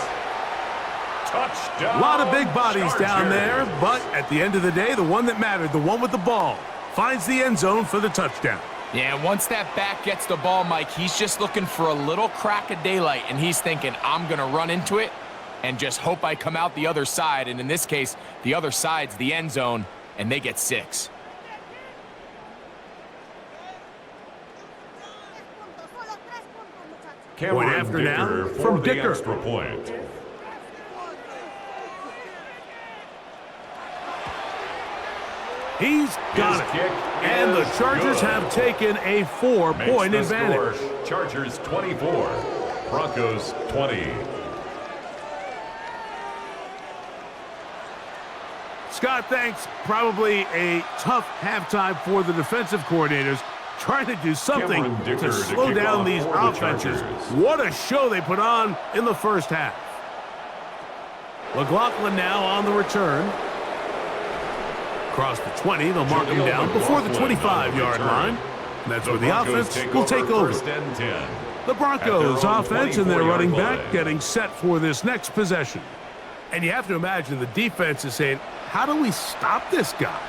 Touchdown. A lot of big bodies down Chargers. there, but at the end of the day, the one that mattered, the one with the ball, finds the end zone for the touchdown. Yeah, once that back gets the ball, Mike, he's just looking for a little crack of daylight, and he's thinking, I'm going to run into it and just hope I come out the other side. And in this case, the other side's the end zone, and they get 6. Cameron Point after now Dicker from for the Dicker. extra point. He's got His it. kick And the is Chargers good. have taken a 4-point Makes the advantage. score Chargers 24, Broncos 20. Scott, thanks. Probably a tough halftime for the defensive coordinators, trying to do something Cameron Dicker to to slow kick down off these for the offenses. Chargers. What a show they put on in the first half. McLaughlin now on the return. Across the 20, they'll mark him Jaleel down before the McLaughlin on the 25-yard return. line. And that's where the Broncos offense will take over. First and 10. The Broncos At their own offense and their 24-yard running back line. getting set for this next possession. And you have to imagine the defense is saying, how do we stop this guy?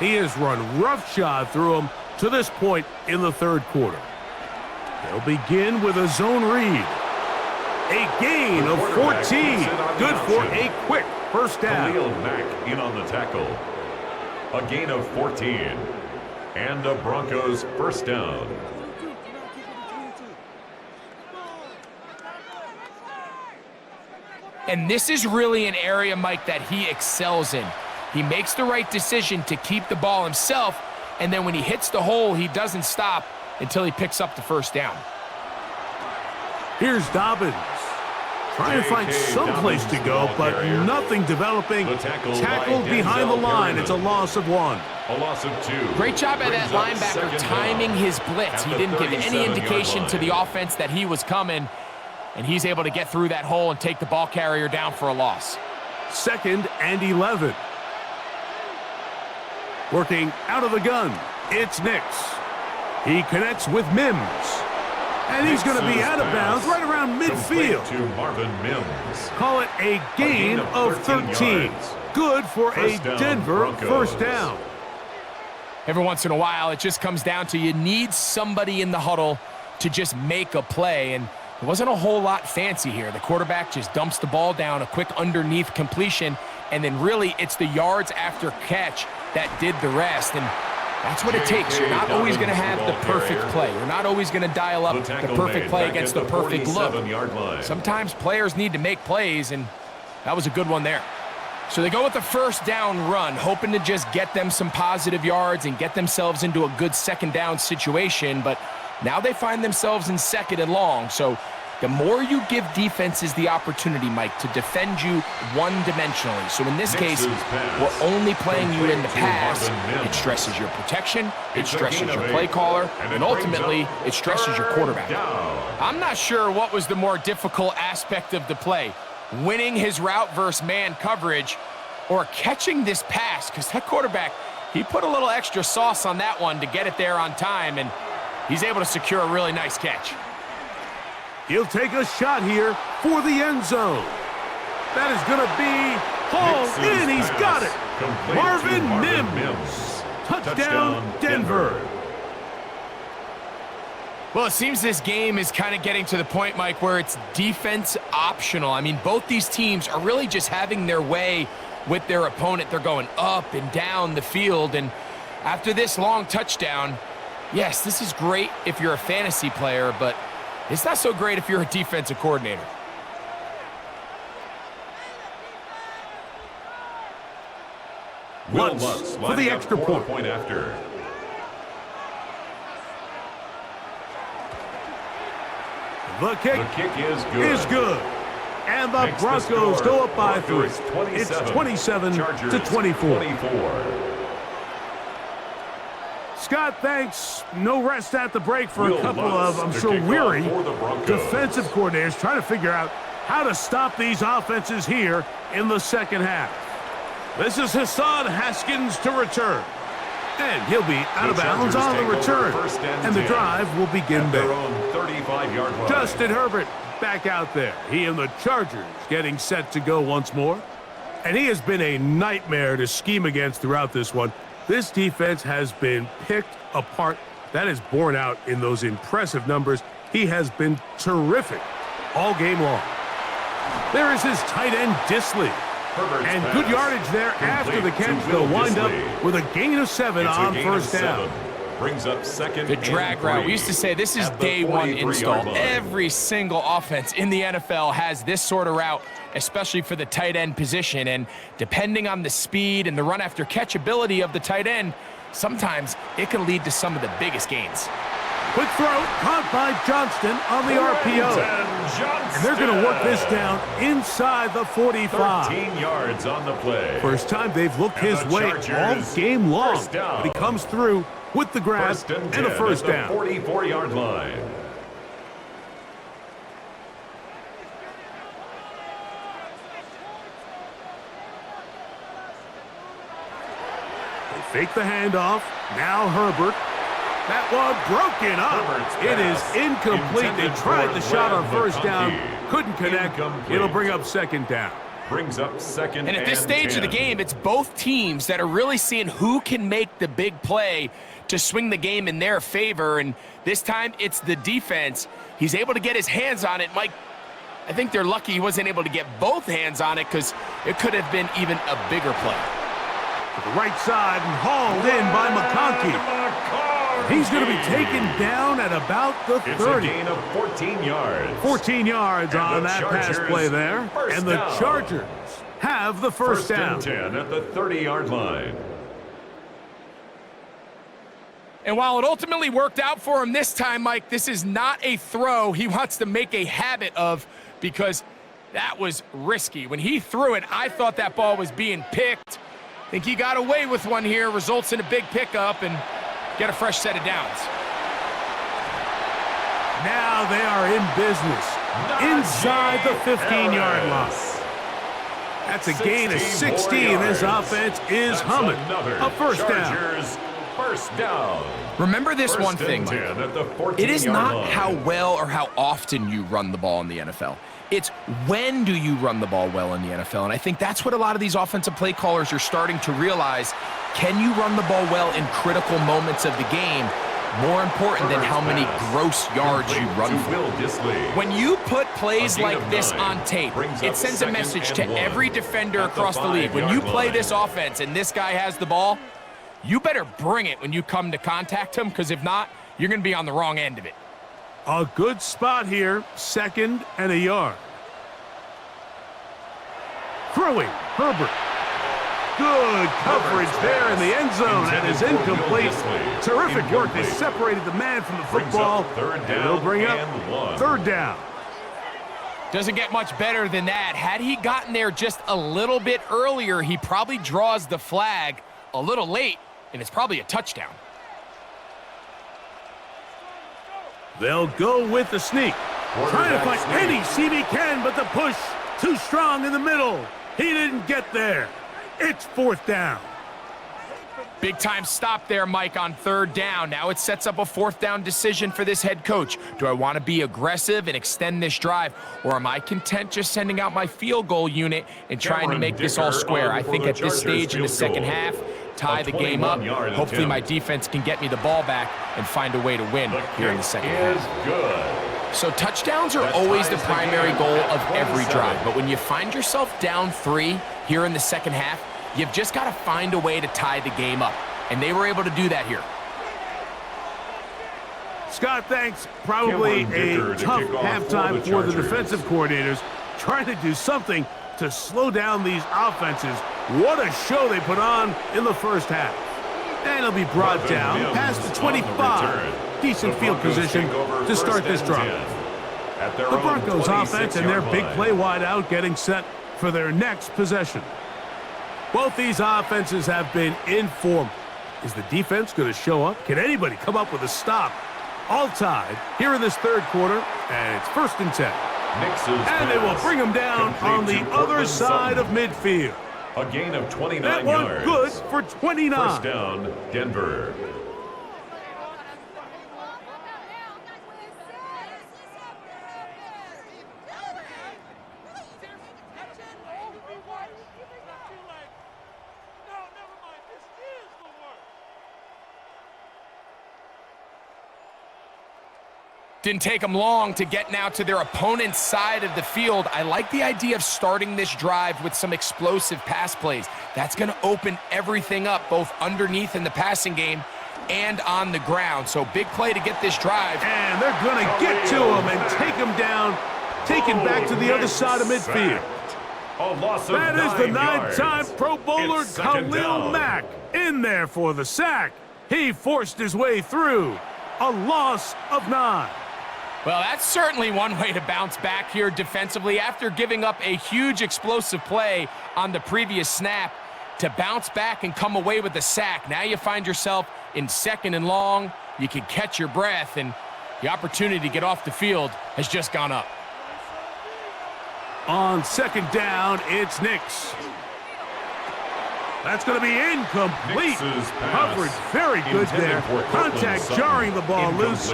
He has run roughshod through him to this point in the third quarter. They'll begin with a zone read. A gain of 14. Good for a quick first down. Khalil Mack in on the tackle. A gain of 14. And a Broncos first down. And this is really an area, Mike, that he excels in. He makes the right decision to keep the ball himself, and then when he hits the hole, he doesn't stop until he picks up the first down. Here's Dobbins. Trying to find some place to go, but nothing developing. The tackle by Tackled behind the Denzel line. It's a Perryman. loss of 1. A loss of 2. Great job by that Brings up linebacker second timing down his blitz. at He the didn't give any 37-yard indication to line. the offense that he was coming, and he's able to get through that hole and take the ball carrier down for a loss. 2nd and 11. Working out of the gun, it's Nix. He connects with Mims. And he's going to be Nix's out of bounds pass right around complete midfield. to Marvin Mims. Call it a gain of 13. yards. Good for a First down, Denver Broncos. first down. Every once in a while, it just comes down to you need somebody in the huddle to just make a play, and it wasn't a whole lot fancy here. The quarterback just dumps the ball down, a quick underneath completion, and then really it's the yards after catch that did the rest, and that's what it takes. You're not always going to have the perfect play. You're not always going to dial up the perfect play against the perfect look. Sometimes players need to make plays, and that was a good one there. So they go with the first down run, hoping to just get them some positive yards and get themselves into a good second down situation, but now they find themselves in 2nd and long. So the more you give defenses the opportunity, Mike, to defend you one-dimensionally. So in this case, we're only playing you in the pass. It stresses your protection, it stresses your play caller, and ultimately, it stresses your quarterback. I'm not sure what was the more difficult aspect of the play, winning his route versus man coverage or catching this pass, because that quarterback, he put a little extra sauce on that one to get it there on time, and he's able to secure a really nice catch. He'll take a shot here for the end zone. That is going to be hauled in. He's got it. Marvin Mims. Touchdown, Denver. Well, it seems this game is kind of getting to the point, Mike, where it's defense optional. I mean, both these teams are really just having their way with their opponent. They're going up and down the field, and after this long touchdown, yes, this is great if you're a fantasy player, but it's not so great if you're a defensive coordinator. Lutz for the extra point. After. The kick is good. And the Broncos go up by 3. It's 27-24. Scott, thanks. No rest at the break for a couple of, I'm sure, weary defensive coordinators trying to figure out how to stop these offenses here in the second half. This is Hassan Haskins to return. And he'll be out of bounds on the return. And the drive will begin there. Justin Herbert back out there. He and the Chargers getting set to go once more. And he has been a nightmare to scheme against throughout this one. This defense has been picked apart. That is borne out in those impressive numbers. He has been terrific all game long. There is his tight end, Disley. And good yardage there after the catch. They'll wind up with a gain of 7 on first down. Brings up second. The drag route. We used to say this is day one install. Every single offense in the NFL has this sort of route, especially for the tight end position. And depending on the speed and the run after catch ability of the tight end, sometimes it can lead to some of the biggest gains. Quick throw, caught by Johnston on the RPO. And they're going to work this down inside the 45. 13 yards on the play. First time they've looked his way all game long. But he comes through with the grab and a first down. 44-yard line. They fake the handoff. Now Herbert. That one broken up. It is incomplete. They tried the shot on first down. Couldn't connect. It'll bring up second down. Brings up second and at this stage of the game, it's both teams that are really seeing who can make the big play to swing the game in their favor. And this time, it's the defense. He's able to get his hands on it. Mike, I think they're lucky he wasn't able to get both hands on it because it could have been even a bigger play. To the right side and hauled in by McConkey. He's going to be taken down at about the 30. It's a gain of 14 yards. 14 yards on that pass play there. And the Chargers have the first down. 10 at the 30-yard line. And while it ultimately worked out for him this time, Mike, this is not a throw he wants to make a habit of because that was risky. When he threw it, I thought that ball was being picked. I think he got away with one here, results in a big pickup and get a fresh set of downs. Now they are in business inside the 15-yard line. That's a gain of 16. This offense is humming. A first down. First down. Remember this one thing, Mike. It is not how well or how often you run the ball in the NFL. It's when do you run the ball well in the NFL. And I think that's what a lot of these offensive play callers are starting to realize. Can you run the ball well in critical moments of the game? More important than how many gross yards you run for. When you put plays like this on tape, it sends a message to every defender across the league. When you play this offense and this guy has the ball, you better bring it when you come to contact him, because if not, you're going to be on the wrong end of it. A good spot here, 2nd and a yard. Throwing, Herbert. Good coverage there in the end zone. That is incomplete. Terrific work. They separated the man from the football. And they'll bring up third down. Doesn't get much better than that. Had he gotten there just a little bit earlier, he probably draws the flag a little late, and it's probably a touchdown. They'll go with the sneak. Trying to find any seam he can, but the push too strong in the middle. He didn't get there. It's 4th down. Big time stop there, Mike, on 3rd down. Now it sets up a 4th down decision for this head coach. Do I want to be aggressive and extend this drive, or am I content just sending out my field goal unit and trying to make this all square? I think at this stage in the second half, tie the game up. Hopefully my defense can get me the ball back and find a way to win here in the second half. So touchdowns are always the primary goal of every drive, but when you find yourself down 3 here in the second half, you've just got to find a way to tie the game up, and they were able to do that here. Scott, thanks. Probably a tough halftime for the defensive coordinators, trying to do something to slow down these offenses. What a show they put on in the first half. And it'll be brought down past the 25. Decent field position to start this drive. The Broncos offense and their big play wideout getting set for their next possession. Both these offenses have been in form. Is the defense going to show up? Can anybody come up with a stop? All tied here in this 3rd quarter, and it's 1st and 10. And they will bring them down on the other side of midfield. A gain of 29 yards. That one good for 29. 1st down, Denver. Didn't take them long to get now to their opponent's side of the field. I like the idea of starting this drive with some explosive pass plays. That's going to open everything up, both underneath in the passing game and on the ground. So big play to get this drive. And they're going to get to him and take him down, taken back to the other side of midfield. That is the 9-time Pro Bowler Khalil Mack in there for the sack. He forced his way through. A loss of 9. Well, that's certainly one way to bounce back here defensively after giving up a huge explosive play on the previous snap. To bounce back and come away with a sack. Now you find yourself in 2nd and long. You can catch your breath, and the opportunity to get off the field has just gone up. On 2nd down, it's Nix. That's going to be incomplete. Coverage very good there. Contact jarring the ball loose.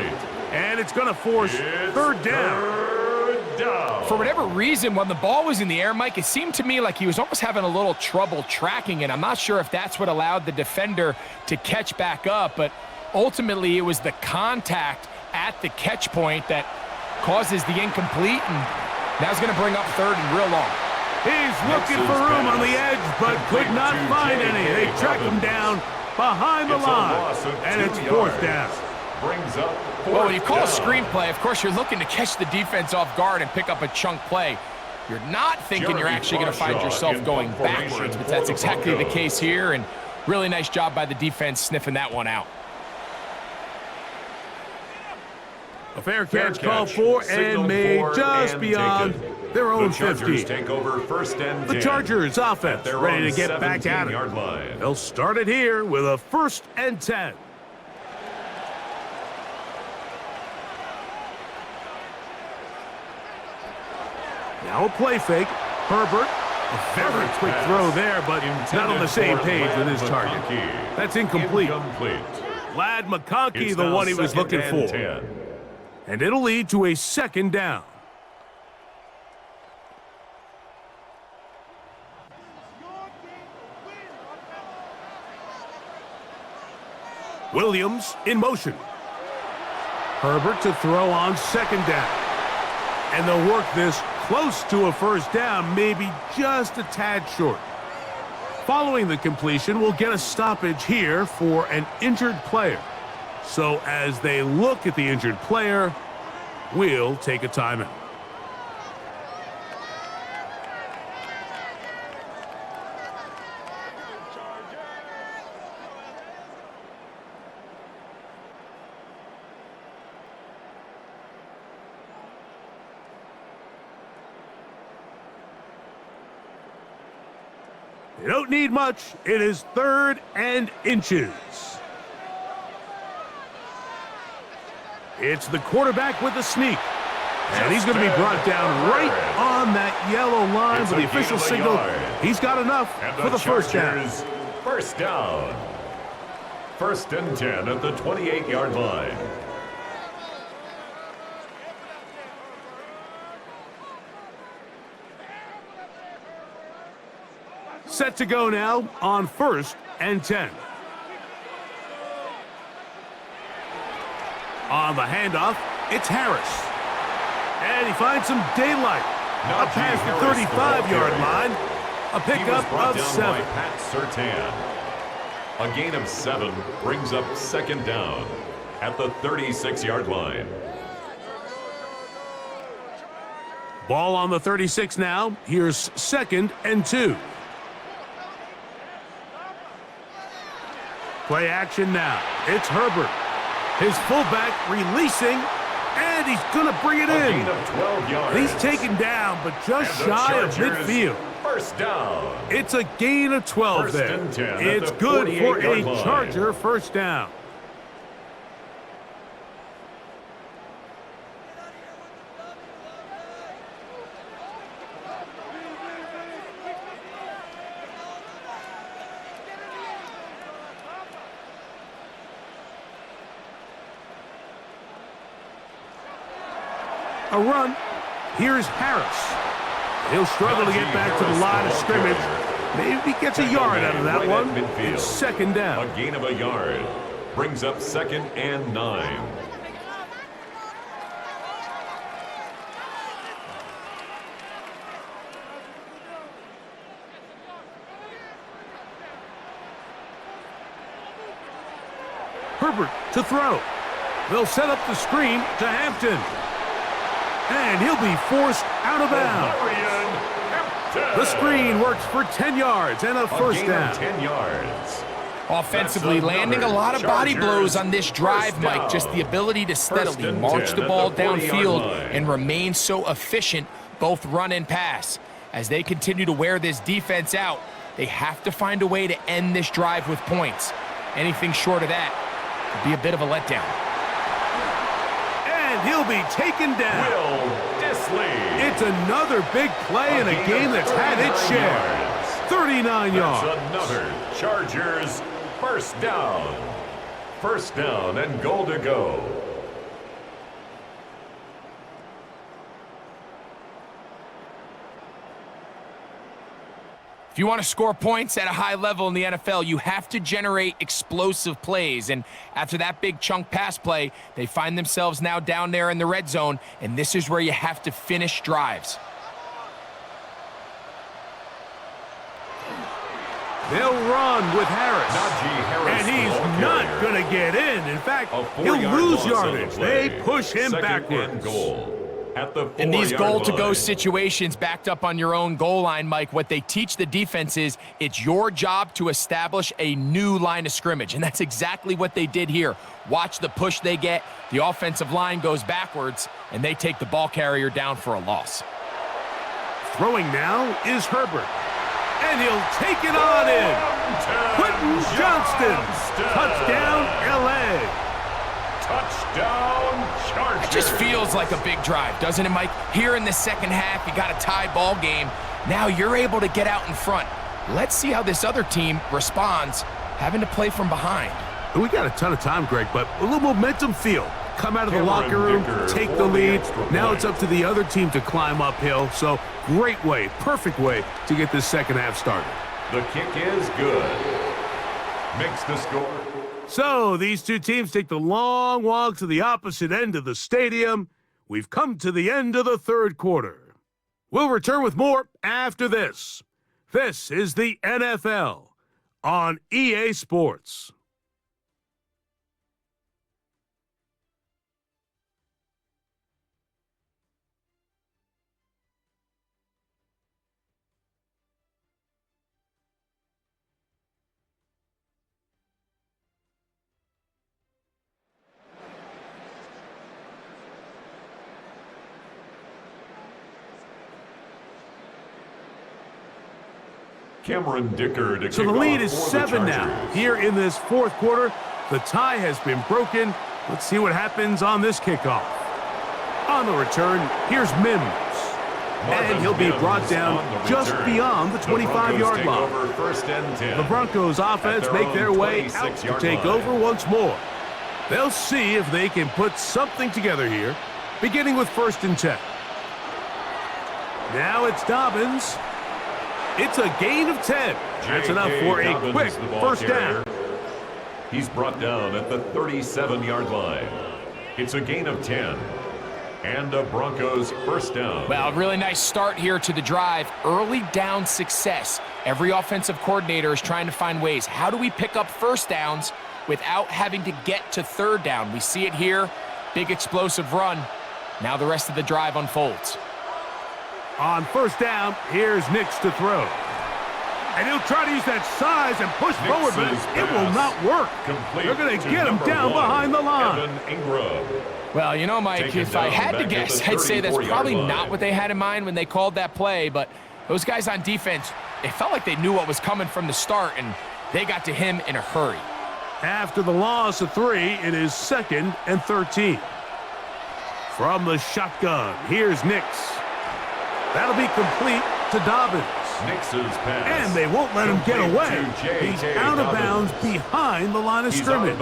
And it's going to force 3rd down. For whatever reason, when the ball was in the air, Mike, it seemed to me like he was almost having a little trouble tracking it. I'm not sure if that's what allowed the defender to catch back up, but ultimately it was the contact at the catch point that causes the incomplete, and now it's going to bring up 3rd and real long. He's looking for room on the edge, but could not find any. They track him down behind the line, and it's 4th down. Well, when you call a screenplay, of course, you're looking to catch the defense off guard and pick up a chunk play. You're not thinking you're actually going to find yourself going backwards, but that's exactly the case here, and really nice job by the defense sniffing that one out. A fair catch called for and made just beyond their own 50. The Chargers offense ready to get back at it. They'll start it here with a 1st and 10. Now a play fake. Herbert, a very quick throw there, but not on the same page with his target. That's incomplete. Ladd McConkey, the one he was looking for. And it'll lead to a 2nd down. Williams in motion. Herbert to throw on 2nd down. And they'll work this close to a 1st down, maybe just a tad short. Following the completion, we'll get a stoppage here for an injured player. So as they look at the injured player, we'll take a timeout. They don't need much. It is 3rd and inches. It's the quarterback with the sneak. And he's going to be brought down right on that yellow line with the official signal. He's got enough for the first down. First down. 1st and 10 at the 28-yard line. Set to go now on 1st and 10. On the handoff, it's Harris. And he finds some daylight. Up past the 35-yard line. A pickup of 7. By Pat Surtain. A gain of 7 brings up 2nd down at the 36-yard line. Ball on the 36 now. Here's 2nd and 2. Play action now. It's Herbert. His fullback releasing, and he's going to bring it in. Gain of 12 yards. He's taken down, but just shy of midfield. First down. It's a gain of 12 First there. and 10 It's good for a line. Charger first down. A run. Here's Harris. He'll struggle to get back to the line of scrimmage. Maybe he gets a yard out of that one. It's 2nd down. A gain of a yard brings up 2nd and 9. Herbert to throw. They'll set up the screen to Hampton. And he'll be forced out of bounds. The screen works for 10 yards and a first down. 10 yards. Offensively, landing a lot of body blows on this drive, Mike. Just the ability to steadily march the ball downfield and remain so efficient, both run and pass. As they continue to wear this defense out, they have to find a way to end this drive with points. Anything short of that would be a bit of a letdown. And he'll be taken down. Will Dissly. It's another big play in a game that's had its share. 39 yards. That's another Chargers first down. First down and goal to go. If you want to score points at a high level in the NFL, you have to generate explosive plays. And after that big chunk pass play, they find themselves now down there in the red zone, and this is where you have to finish drives. They'll run with Harris. And he's not going to get in. In fact, he'll lose yardage. They push him backwards. In these goal-to-go situations backed up on your own goal line, Mike, what they teach the defense is it's your job to establish a new line of scrimmage, and that's exactly what they did here. Watch the push they get. The offensive line goes backwards, and they take the ball carrier down for a loss. Throwing now is Herbert. And he'll take it on in. Quentin Johnston. Touchdown, L.A. Touchdown, Chargers. It just feels like a big drive, doesn't it, Mike? Here in the second half, you got a tie ball game. Now you're able to get out in front. Let's see how this other team responds, having to play from behind. We got a ton of time, Greg, but a little momentum feel. Come out of the locker room, take the lead. Now it's up to the other team to climb uphill. So great way, perfect way to get this second half started. The kick is good. Makes the score. So these two teams take the long walk to the opposite end of the stadium. We've come to the end of the third quarter. We'll return with more after this. This is the NFL on EA Sports. Cameron Dicker to So kick the lead off is for the 7 now. Chargers. Here in this fourth quarter, the tie has been broken. Let's see what happens on this kickoff. On the return, here's Mims. And he'll be brought down just beyond the 25-yard line. Over first and 10. The Broncos offense make their way out to take over once more. They'll see if they can put something together here, beginning with first and 10. Now it's Dobbins. It's a gain of 10. That's enough for a quick first down. He's brought down at the 37-yard line. It's a gain of 10. And a Broncos first down. Well, a really nice start here to the drive. Early down success. Every offensive coordinator is trying to find ways. How do we pick up first downs without having to get to third down? We see it here. Big explosive run. Now the rest of the drive unfolds. On first down, here's Nix to throw. And he'll try to use that size and push forward, but it will not work. They're going to get him down behind the line. Well, you know, Mike, if I had to guess, I'd say that's probably not what they had in mind when they called that play, but those guys on defense, it felt like they knew what was coming from the start, and they got to him in a hurry. After the loss of 3, it is 2nd and 13. From the shotgun, here's Nix. That'll be complete to Dobbins. Nix's pass. And they won't let him get away. He's out of bounds behind the line of scrimmage.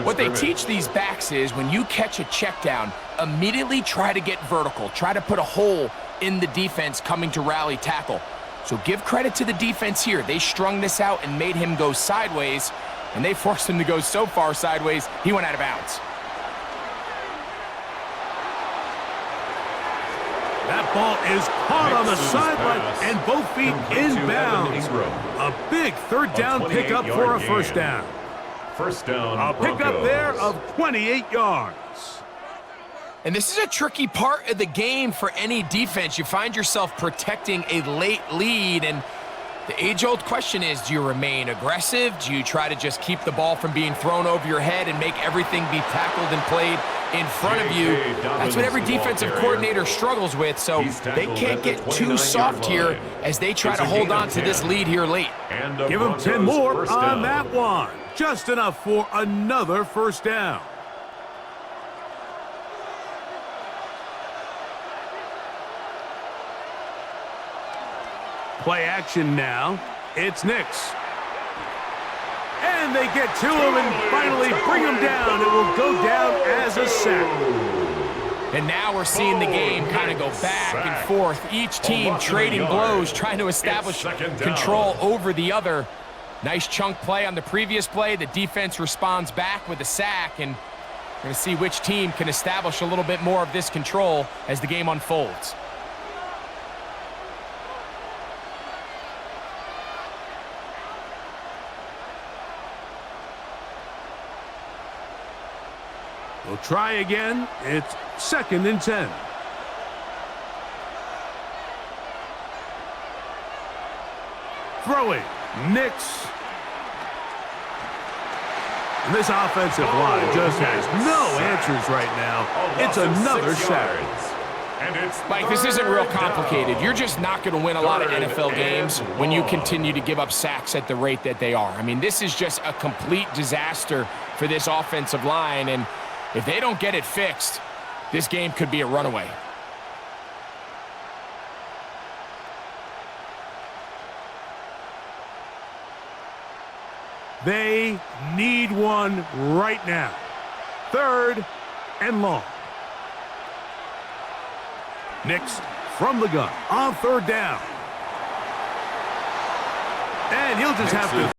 What they teach these backs is when you catch a check down, immediately try to get vertical. Try to put a hole in the defense coming to rally tackle. So give credit to the defense here. They strung this out and made him go sideways, and they forced him to go so far sideways, he went out of bounds. That ball is caught on the sideline and both feet inbounds. A big third down pickup for a first down. First down, a pickup there of 28 yards. And this is a tricky part of the game for any defense. You find yourself protecting a late lead, and the age-old question is, do you remain aggressive? Do you try to just keep the ball from being thrown over your head and make everything be tackled and played in front of you? That's what every defensive coordinator struggles with, so they can't get too soft here as they try to hold on to this lead here late. Give them 10 more on that one. Just enough for another first down. Play action now. It's Nix. And they get to him and finally bring him down. It will go down as a sack. And now we're seeing the game kind of go back and forth. Each team trading blows, trying to establish control over the other. Nice chunk play on the previous play. The defense responds back with a sack, and we're going to see which team can establish a little bit more of this control as the game unfolds. We'll try again. It's 2nd and 10. Throwing. Nix. And this offensive line just has no answers right now. It's another sack. Mike, this isn't real complicated. You're just not going to win a lot of NFL games when you continue to give up sacks at the rate that they are. I mean, this is just a complete disaster for this offensive line, and if they don't get it fixed, this game could be a runaway. They need one right now. 3rd and long. Nix from the gun on 3rd down. And he'll just have to